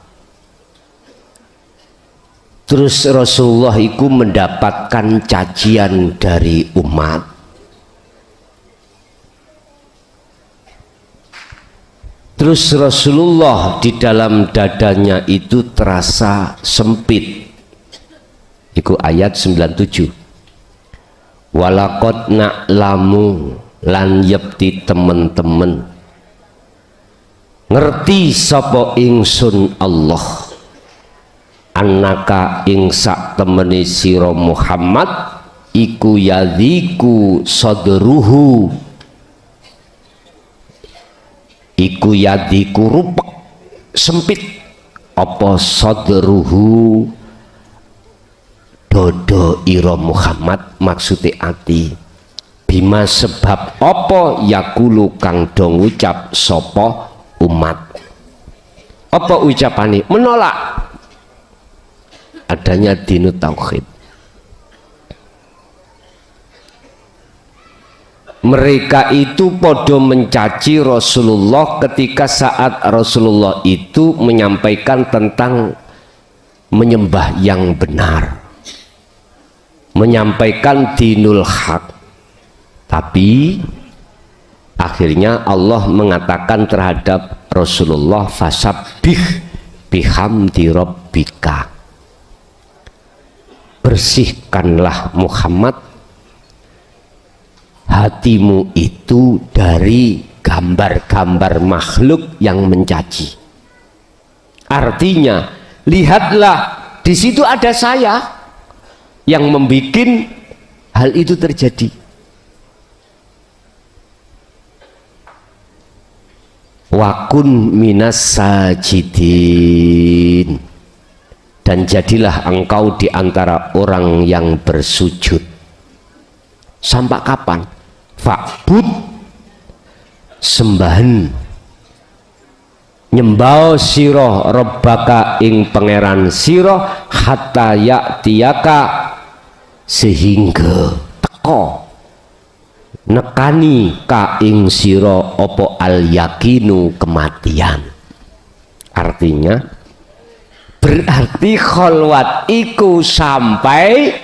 Terus Rasulullah itu mendapatkan cacian dari umat. Terus Rasulullah di dalam dadanya itu terasa sempit. Itu ayat 97. Walaqad na'lamu lan yepti temen-temen ngerti sapa ingsun Allah annaka ing sak temene sira Muhammad iku yadhiku sadruhu, iku yadiku rupak sempit apa sadruhu dodo ira Muhammad, maksudnya ati bima sebab apa yakulu kang do ngucap sapa umat. Apa ucapane? Menolak adanya dinut tauhid. Mereka itu podo mencaci Rasulullah ketika saat Rasulullah itu menyampaikan tentang menyembah yang benar, menyampaikan dinul haq. Tapi akhirnya Allah mengatakan terhadap Rasulullah fasabbih bihamdi rabbika, bersihkanlah Muhammad hatimu itu dari gambar-gambar makhluk yang mencaci. Artinya, lihatlah di situ ada saya yang membuat hal itu terjadi. Wakun minas sajidin, dan jadilah engkau di antara orang yang bersujud. Sampai kapan? Fa'bud, sembahan nyembah sira rabbaka ing pangeran sira hatta ya'tiyaka, sehingga teko nekani ka ing sira apa al yakinu, kematian. Artinya berarti kholwat iku sampai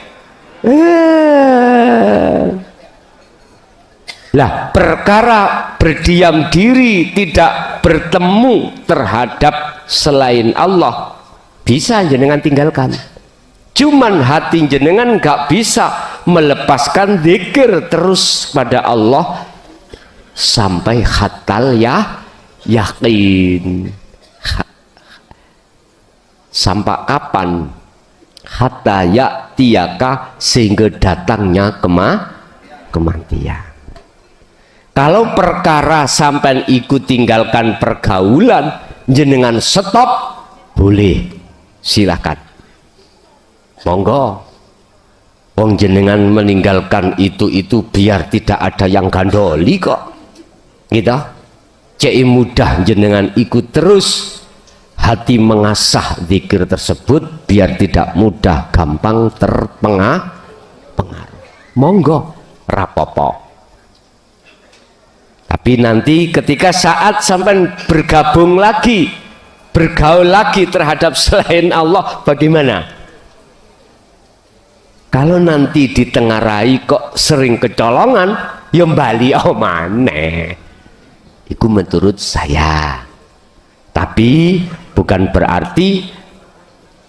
lah perkara berdiam diri tidak bertemu terhadap selain Allah bisa jenengan tinggalkan. Cuman hati jenengan gak bisa melepaskan zikir terus pada Allah sampai hatal yakin. Sampai kapan? Hatta ya'tiyaka, sehingga datangnya kematian. Kalau perkara sampai ikut tinggalkan pergaulan, jenengan stop, boleh, silakan, monggo. Wong jenengan meninggalkan itu biar tidak ada yang gandoli kok, gitu. Cek mudah jenengan ikut terus hati mengasah zikir tersebut biar tidak mudah gampang terpengaruh. Monggo rapopo. Tapi nanti ketika saat sampai bergabung lagi, bergaul lagi terhadap selain Allah, bagaimana? Kalau nanti ditengarai kok sering kecolongan, ya bali maneh. Itu menurut saya. Tapi bukan berarti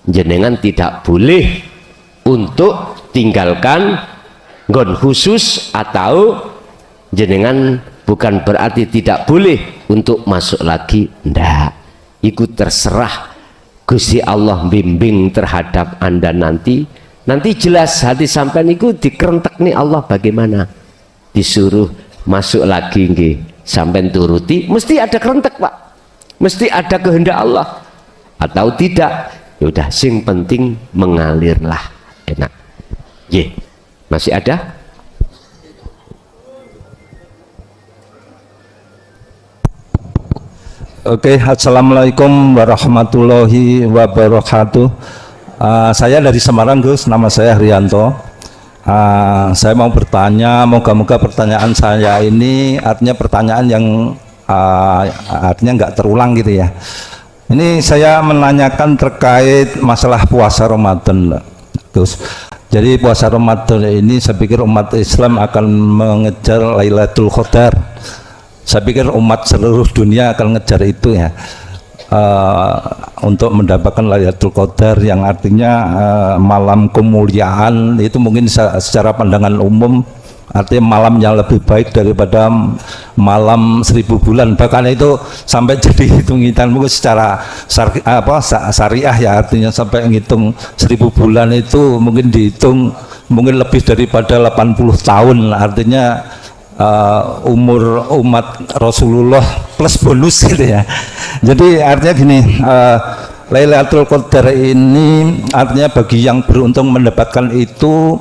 jenengan tidak boleh untuk tinggalkan nggon khusus, atau jenengan bukan berarti tidak boleh untuk masuk lagi. Ndak. Itu terserah Gusti Allah bimbing terhadap Anda nanti. Nanti jelas hati sampean itu dikerentek nih Allah bagaimana. Disuruh masuk lagi nggih, sampean turuti, mesti ada kerentek Pak. Mesti ada kehendak Allah. Atau tidak, ya udah sing penting mengalirlah. Enak. Ye. Masih ada? Oke, assalamualaikum warahmatullahi wabarakatuh. Saya dari Semarang, Gus. Nama saya Haryanto. Saya mau bertanya, moga-moga pertanyaan saya ini artinya pertanyaan yang artinya nggak terulang gitu ya. Ini saya menanyakan terkait masalah puasa Ramadan, Gus. Jadi puasa Ramadan ini saya pikir umat Islam akan mengejar Lailatul Qadar. Saya pikir umat seluruh dunia akan ngejar itu ya. Untuk mendapatkan Lailatul Qadar yang artinya malam kemuliaan, itu mungkin secara pandangan umum artinya malam yang lebih baik daripada malam 1000 bulan, bahkan itu sampai jadi hitung-hitungan mungkin secara syariah ya, artinya sampai ngitung 1000 bulan itu mungkin dihitung mungkin lebih daripada 80 tahun, artinya umur umat Rasulullah plus bonus gitu ya. Jadi artinya gini, Lailatul Qadar ini artinya bagi yang beruntung mendapatkan itu,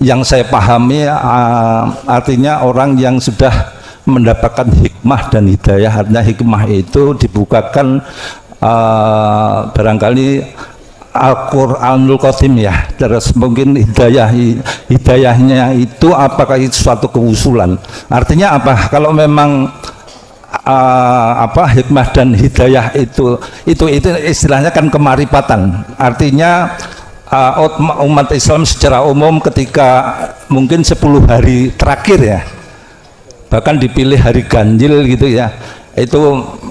yang saya pahami artinya orang yang sudah mendapatkan hikmah dan hidayah. Artinya hikmah itu dibukakan barangkali Al-Quranul Qadim ya, terus mungkin hidayahnya itu apakah itu suatu keusulan, artinya apa, kalau memang hikmah dan hidayah itu istilahnya kan kemarifatan, artinya umat Islam secara umum ketika mungkin 10 hari terakhir ya, bahkan dipilih hari ganjil gitu ya, itu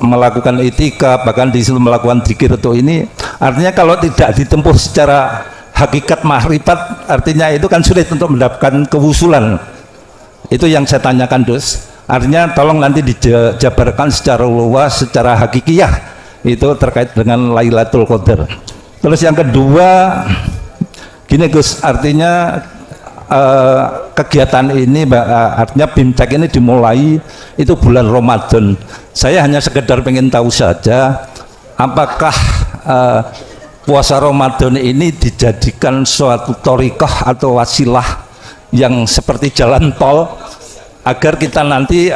melakukan itikaf, bahkan disuruh melakukan zikir. Itu ini artinya kalau tidak ditempuh secara hakikat makrifat, artinya itu kan sulit untuk mendapatkan kewusulan. Itu yang saya tanyakan, Dus. Artinya tolong nanti dijabarkan secara luas, secara hakikiyah itu terkait dengan Lailatul Qadar. Terus yang kedua gini, Gus, artinya kegiatan ini artinya BIMTEK ini dimulai itu bulan Ramadan. Saya hanya sekedar pengen tahu saja apakah puasa Ramadan ini dijadikan suatu thariqah atau wasilah yang seperti jalan tol agar kita nanti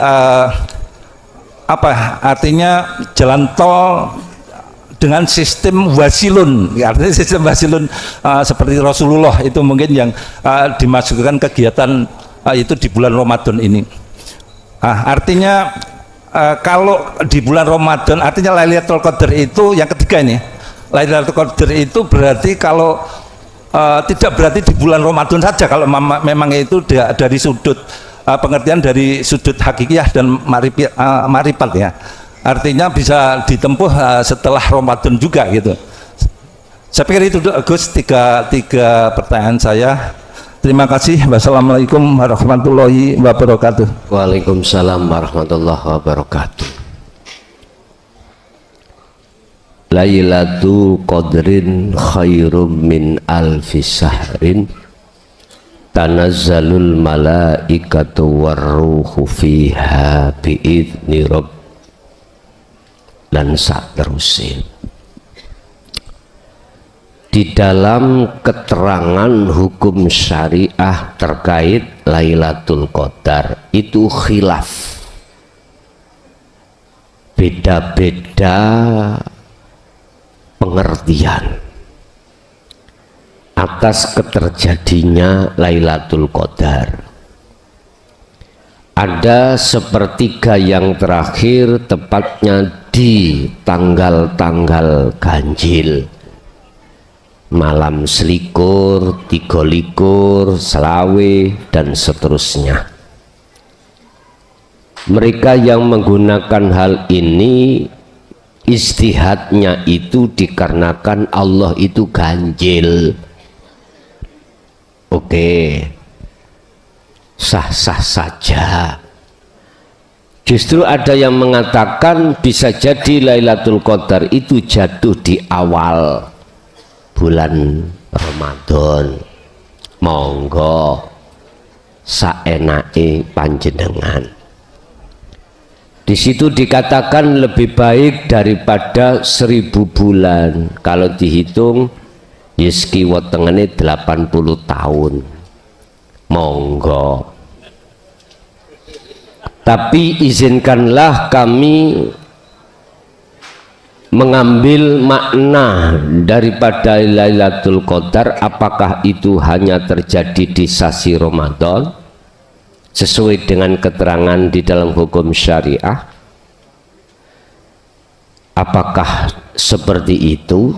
artinya jalan tol dengan sistem wasilun, artinya sistem wasilun seperti Rasulullah itu mungkin yang dimasukkan kegiatan itu di bulan Ramadan ini. Artinya kalau di bulan Ramadan, artinya Lailatul Qadar itu yang ketiga ini, Lailatul Qadar itu berarti kalau tidak berarti di bulan Ramadan saja, kalau memang itu dari sudut pengertian dari sudut hakikiyah dan marifat ya. Artinya bisa ditempuh setelah Ramadan juga gitu. Saya pikir itu Gus, tiga pertanyaan saya. Terima kasih. Wassalamualaikum warahmatullahi wabarakatuh. Waalaikumsalam warahmatullahi wabarakatuh. Lailatul Qadrin khairum min alfi sahrin tanazzalul malaikatu warruhu fiha biidzni rabb, dan seterusnya. Di dalam keterangan hukum syariah terkait Lailatul Qadar itu khilaf, beda-beda pengertian atas keterjadinya Lailatul Qadar. Ada sepertiga yang terakhir, tepatnya di tanggal-tanggal ganjil, malam selikur, 23, selawe, dan seterusnya. Mereka yang menggunakan hal ini, istihadnya itu dikarenakan Allah itu ganjil. Oke, sah-sah saja. Justru ada yang mengatakan bisa jadi Lailatul Qadar itu jatuh di awal bulan Ramadan. Monggo saenake panjenengan. Di situ dikatakan lebih baik daripada 1000 bulan. Kalau dihitung Yeski wetengene 80 tahun. Monggo. Tapi izinkanlah kami mengambil makna daripada Lailatul Qadar, apakah itu hanya terjadi di sasi Ramadan sesuai dengan keterangan di dalam hukum syariah, apakah seperti itu,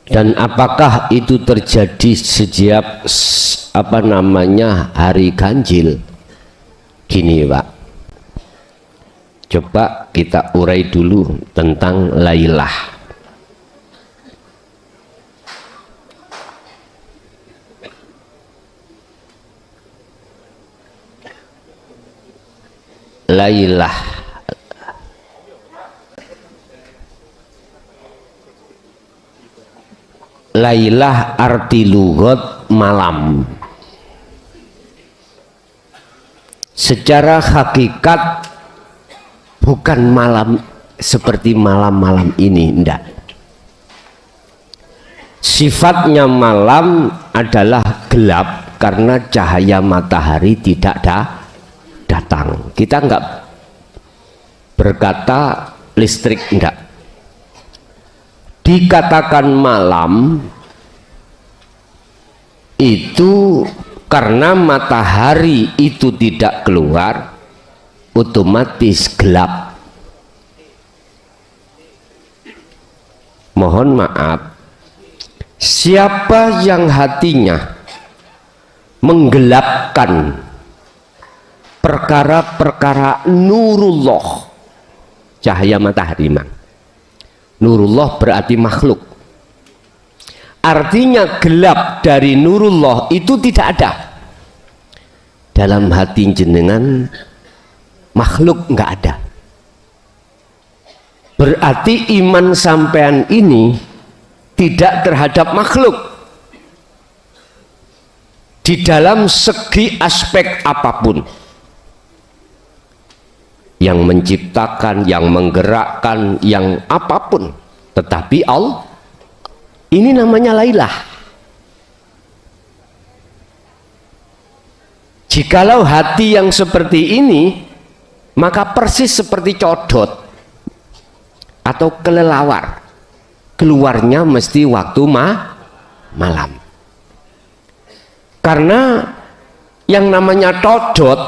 dan apakah itu terjadi sejak hari ganjil. Gini Pak, coba kita urai dulu tentang Lailah. Lailah Lailah arti lughat malam. Secara hakikat bukan malam seperti malam-malam ini, enggak. Sifatnya malam adalah gelap karena cahaya matahari tidak datang. Kita enggak berkata listrik, enggak. Dikatakan malam itu karena matahari itu tidak keluar, otomatis gelap. Mohon maaf, siapa yang hatinya menggelapkan perkara-perkara nurullah, cahaya matahari, nurullah berarti makhluk, artinya gelap dari nurullah itu tidak ada dalam hati jenengan, makhluk nggak ada. Berarti iman sampean ini tidak terhadap makhluk di dalam segi aspek apapun, yang menciptakan, yang menggerakkan, yang apapun, tetapi Allah. Ini namanya Lailah. Jikalau hati yang seperti ini, maka persis seperti codot atau kelelawar, keluarnya mesti waktu malam. Karena yang namanya codot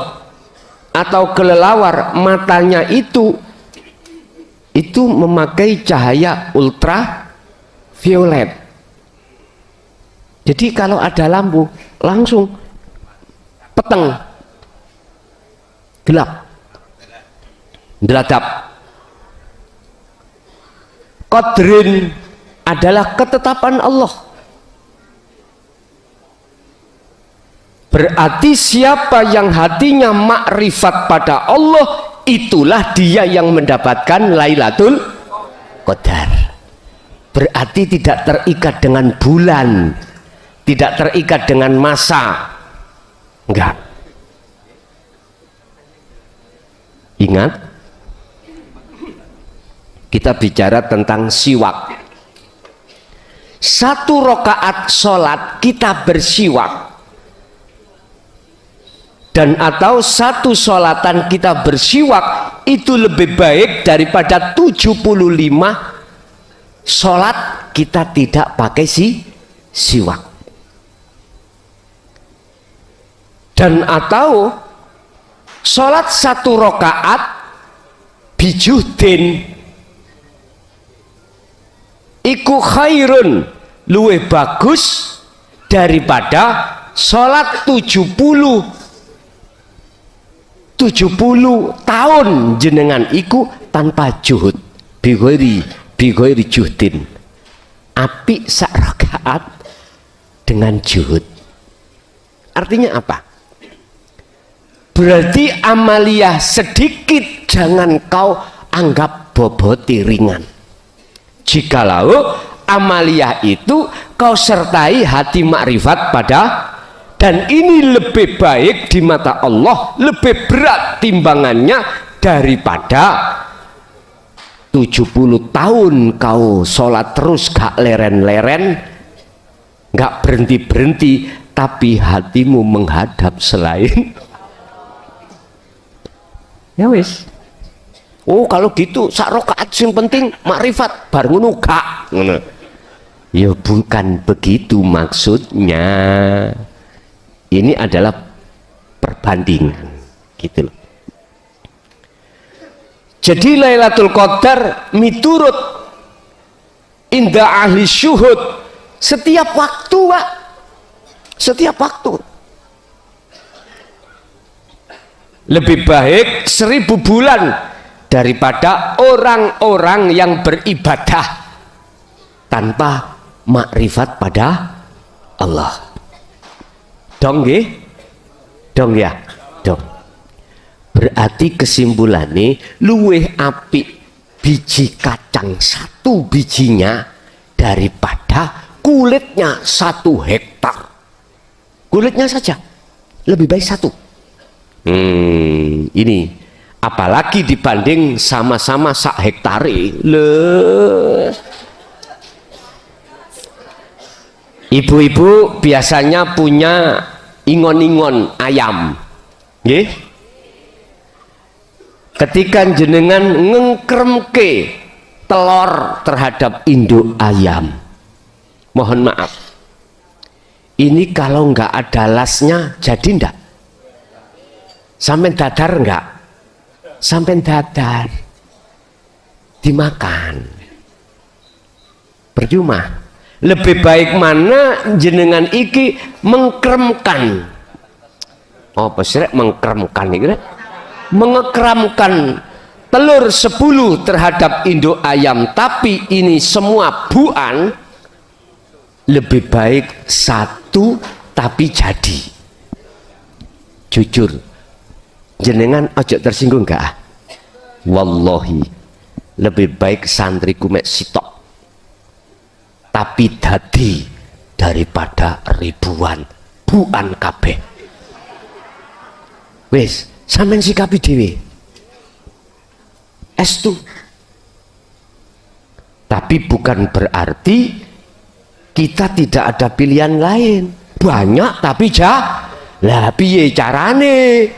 atau kelelawar, matanya itu memakai cahaya ultraviolet. Jadi kalau ada lampu langsung peteng, gelap, deladap. Qadrin adalah ketetapan Allah. Berarti siapa yang hatinya makrifat pada Allah, itulah dia yang mendapatkan Lailatul Qadar. Berarti tidak terikat dengan bulan, tidak terikat dengan masa. Enggak. Ingat, kita bicara tentang siwak. 1 rakaat sholat kita bersiwak, dan atau 1 sholatan kita bersiwak itu lebih baik daripada 75 sholat kita tidak pakai siwak, dan atau sholat 1 rakaat bijuhdin iku khairun, luwih bagus daripada sholat 70 tahun jenengan iku tanpa juhud, bighairi juhdin. Apik sak rakaat dengan juhud. Artinya apa? Berarti amaliyah sedikit jangan kau anggap boboti ringan. Jikalau amaliyah itu kau sertai hati makrifat pada, dan ini lebih baik di mata Allah, lebih berat timbangannya daripada 70 tahun kau sholat terus gak leren-leren, gak berhenti-berhenti, tapi hatimu menghadap selain. Ya wis. Oh kalau gitu sak rakaat sing penting makrifat bar ngono gak ngono. Ya bukan begitu maksudnya. Ini adalah perbandingan gitu loh. Jadi Lailatul Qadar miturut indah ahli syuhud setiap waktu, Pak. Setiap waktu. Lebih baik 1000 bulan daripada orang-orang yang beribadah tanpa makrifat pada Allah. Dong nggih? Dong ya? Dong. Berarti kesimpulannya luweh apik biji kacang 1 bijinya daripada kulitnya 1 hektar. Kulitnya saja lebih baik 1. Ini apalagi dibanding sama-sama sak hektare. Ibu-ibu biasanya punya ingon-ingon ayam, nggih? Ketika jenengan ngengkremke telur terhadap induk ayam, mohon maaf, ini kalau nggak ada lasnya jadi ndak? Sampai dadar nggak? Sampai dadar dimakan, percuma. Lebih baik mana jenengan iki mengkremkan, oh pesirek mengkremkan ini, mengekramkan telur 10 terhadap induk ayam, tapi ini semua buan, lebih baik 1 tapi jadi. Jujur jenengan ojo tersinggung gak? Wallahi lebih baik santriku mek sitok tapi dadi daripada ribuan buan kabeh. Wis sampean sikapi dhewe estu. Tapi bukan berarti kita tidak ada pilihan lain. Banyak tapi lah piye carane?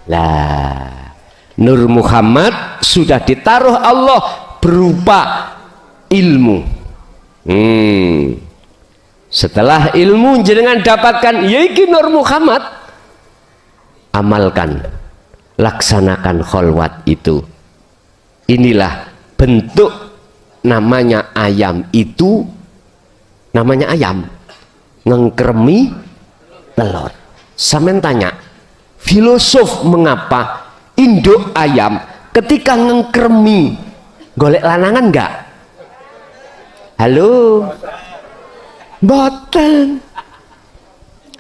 Lah Nur Muhammad sudah ditaruh Allah berupa ilmu. Setelah ilmu jenengan dapatkan, yaitu Nur Muhammad, amalkan, laksanakan kholwat itu. Inilah bentuk namanya ayam itu, namanya ayam ngengkremi telur. Sampeyan tanya filosof mengapa induk ayam ketika ngengkremi golek lanangan enggak? Halo, boten.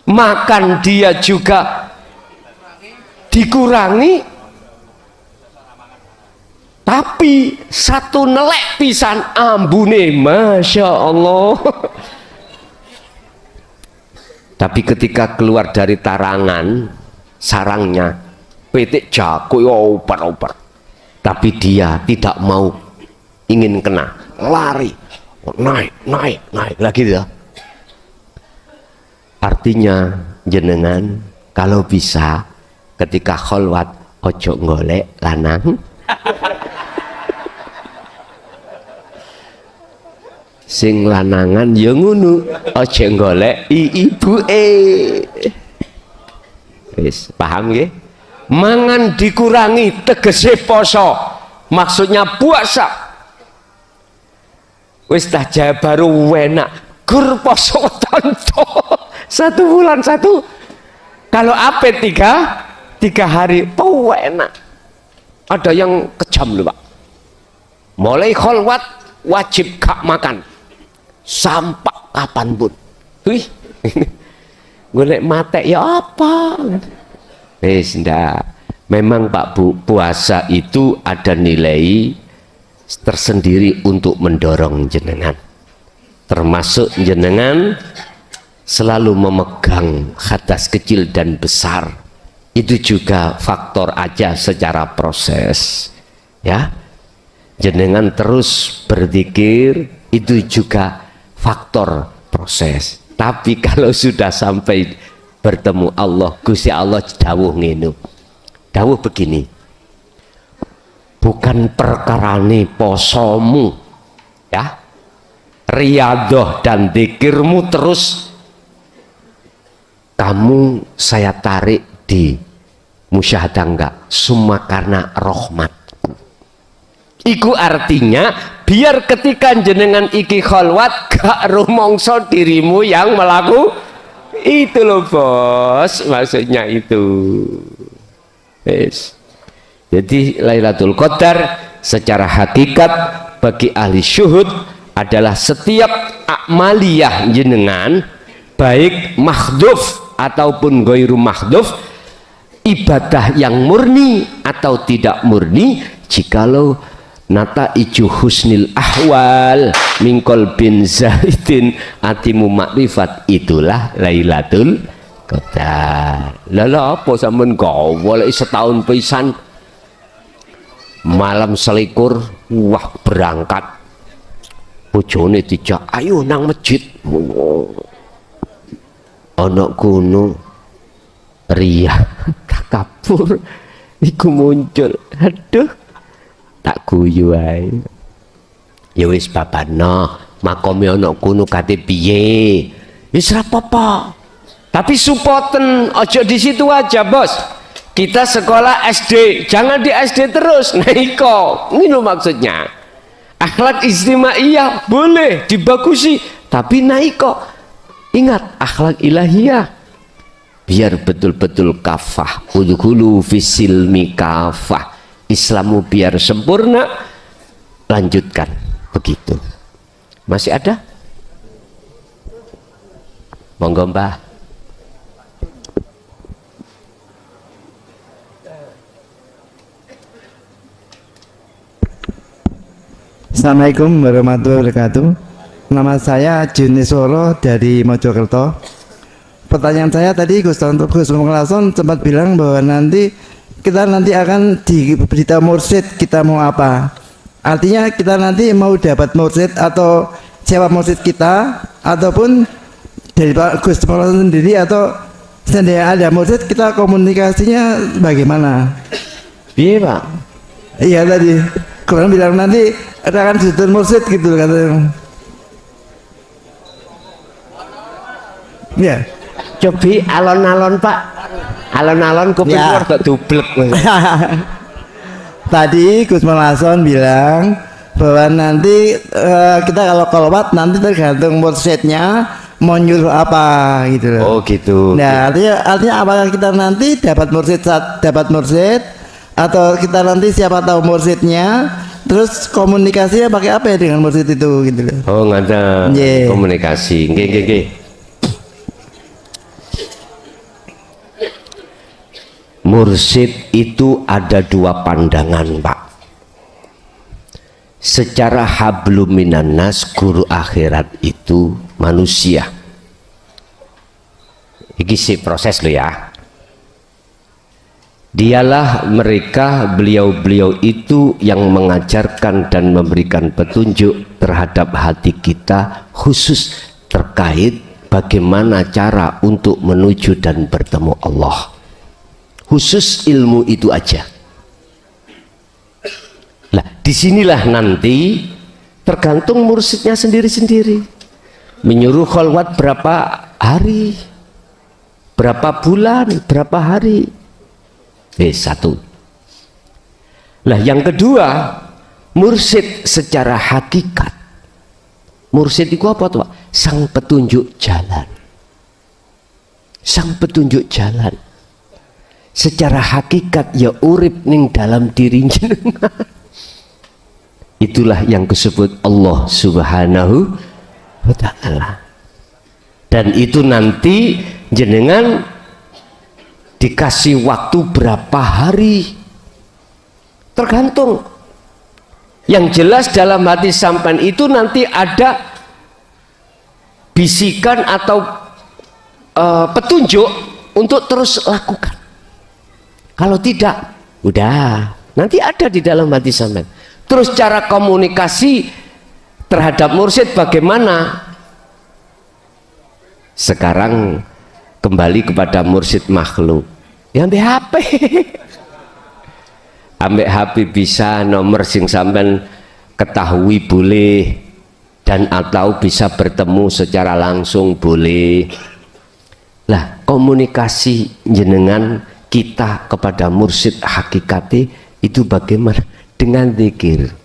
Makan dia juga dikurangi, tapi 1 nelek pisan ambune, masya Allah. Tapi ketika keluar dari tarangan sarangnya, petik jago oper-oper, tapi dia tidak mau, ingin kena, lari, naik lagi dia. Artinya jenengan kalau bisa ketika kholwat ojo golek lanang. sing lanangan ya ngono, aja golek ibuke. Wis paham nggih? Mangan dikurangi tegese poso, maksudnya puasa. Wis dah baru enak gur poso tonto 1 bulan 1, kalau apa 3 hari enak. Ada yang kejam loh Pak, mulai kholwat wajib gak makan sampai kapanpun. Wih golek mate ya apa. Ndak. Memang Pak Bu, puasa itu ada nilai tersendiri untuk mendorong jenengan, termasuk jenengan selalu memegang hadas kecil dan besar. Itu juga faktor aja secara proses ya. Jenengan terus berzikir itu juga faktor proses. Tapi kalau sudah sampai bertemu Allah, Gusti Allah dawuh ngene. Dawuh begini, bukan perkarane posomu ya, riyadoh dan zikirmu terus kamu saya tarik di musyahadah enggak, semua karena rahmatku. Iku artinya biar ketika jenengan iki kholwat gak rumongso dirimu yang melakukan itu loh bos, maksudnya itu. Yes. Jadi Lailatul Qadar secara hakikat bagi ahli syuhud adalah setiap amaliyah jenengan, baik mahdhuf ataupun ghairu mahdhuf, ibadah yang murni atau tidak murni, jikalau nata iju husnil ahwal mingkol bin zaidin atimu makrifat, itulah Lailatul Qadar. Lala apa sampean golek setahun pisan malam selikur wah berangkat bojone dijak ayo nang masjid, ana kuno riya takabur iku muncul, aduh tak guyu ae. Ya wis babana, makome ana kono kate piye? Wis ora apa-apa. Tapi supoten aja di situ aja, Bos. Kita sekolah SD, jangan di SD terus. Nah iko, ini maksudnya. Akhlak istimaiyah boleh dibagusi, tapi naiko. Ingat akhlak ilahiyah. Biar betul-betul kafah. Udkhulu fisilmi kafah. Islammu biar sempurna, lanjutkan begitu. Masih ada? Monggo Mbah. Assalamualaikum warahmatullahi wabarakatuh. Nama saya Juni Soro dari Mojokerto. Pertanyaan saya tadi Gus Mengelason sempat bilang bahwa kita nanti akan diberitahu mursyid kita mau apa. Artinya kita nanti mau dapat mursyid atau siapa mursyid kita, ataupun dari Pak Gus Mengelason sendiri, atau seandainya ada mursyid kita komunikasinya bagaimana? Iya Pak. Iya tadi kurang bilang nanti akan disebut mursyid gitu katanya. Ya. Cobi alon-alon Pak. Alon-alon kuping keluar tak dublek. Tadi Gus Mengelason bilang bahwa nanti kita kalau kolwat nanti tergantung mursyidnya mau nyuruh apa gitu loh. Oh gitu. Nah artinya apakah kita nanti dapat mursyid atau kita nanti siapa tahu mursyidnya, terus komunikasinya pakai apa ya dengan mursyid itu gitu loh. Oh nggak ada komunikasi. Nggih. Mursyid itu ada dua pandangan Pak. Secara hablum minan nas, guru akhirat itu manusia. Ini sih proses lo ya. Dialah mereka, beliau-beliau itu yang mengajarkan dan memberikan petunjuk terhadap hati kita, khusus terkait bagaimana cara untuk menuju dan bertemu Allah. Khusus ilmu itu aja. Lah disinilah nanti tergantung mursyidnya sendiri-sendiri. Menyuruh kholwat berapa hari, berapa bulan, berapa hari. Satu. Lah yang kedua, mursyid secara hakikat. Mursyid itu apa tuh? Sang petunjuk jalan. Sang petunjuk jalan. Secara hakikat ya urip ning dalam diri jenengan. Itulah yang disebut Allah Subhanahu wa ta'ala. Dan itu nanti jenengan dikasih waktu berapa hari, tergantung. Yang jelas dalam hati sampean itu nanti ada bisikan atau petunjuk untuk terus lakukan. Kalau tidak, udah nanti ada di dalam hati sampean. Terus cara komunikasi terhadap mursyid bagaimana? Sekarang kembali kepada mursyid makhluk. Ya ambil HP. Ambil HP bisa nomor sing sampean ketahui boleh, dan atau bisa bertemu secara langsung boleh. Lah komunikasi jenengan kita kepada mursyid hakikati itu bagaimana? Dengan zikir.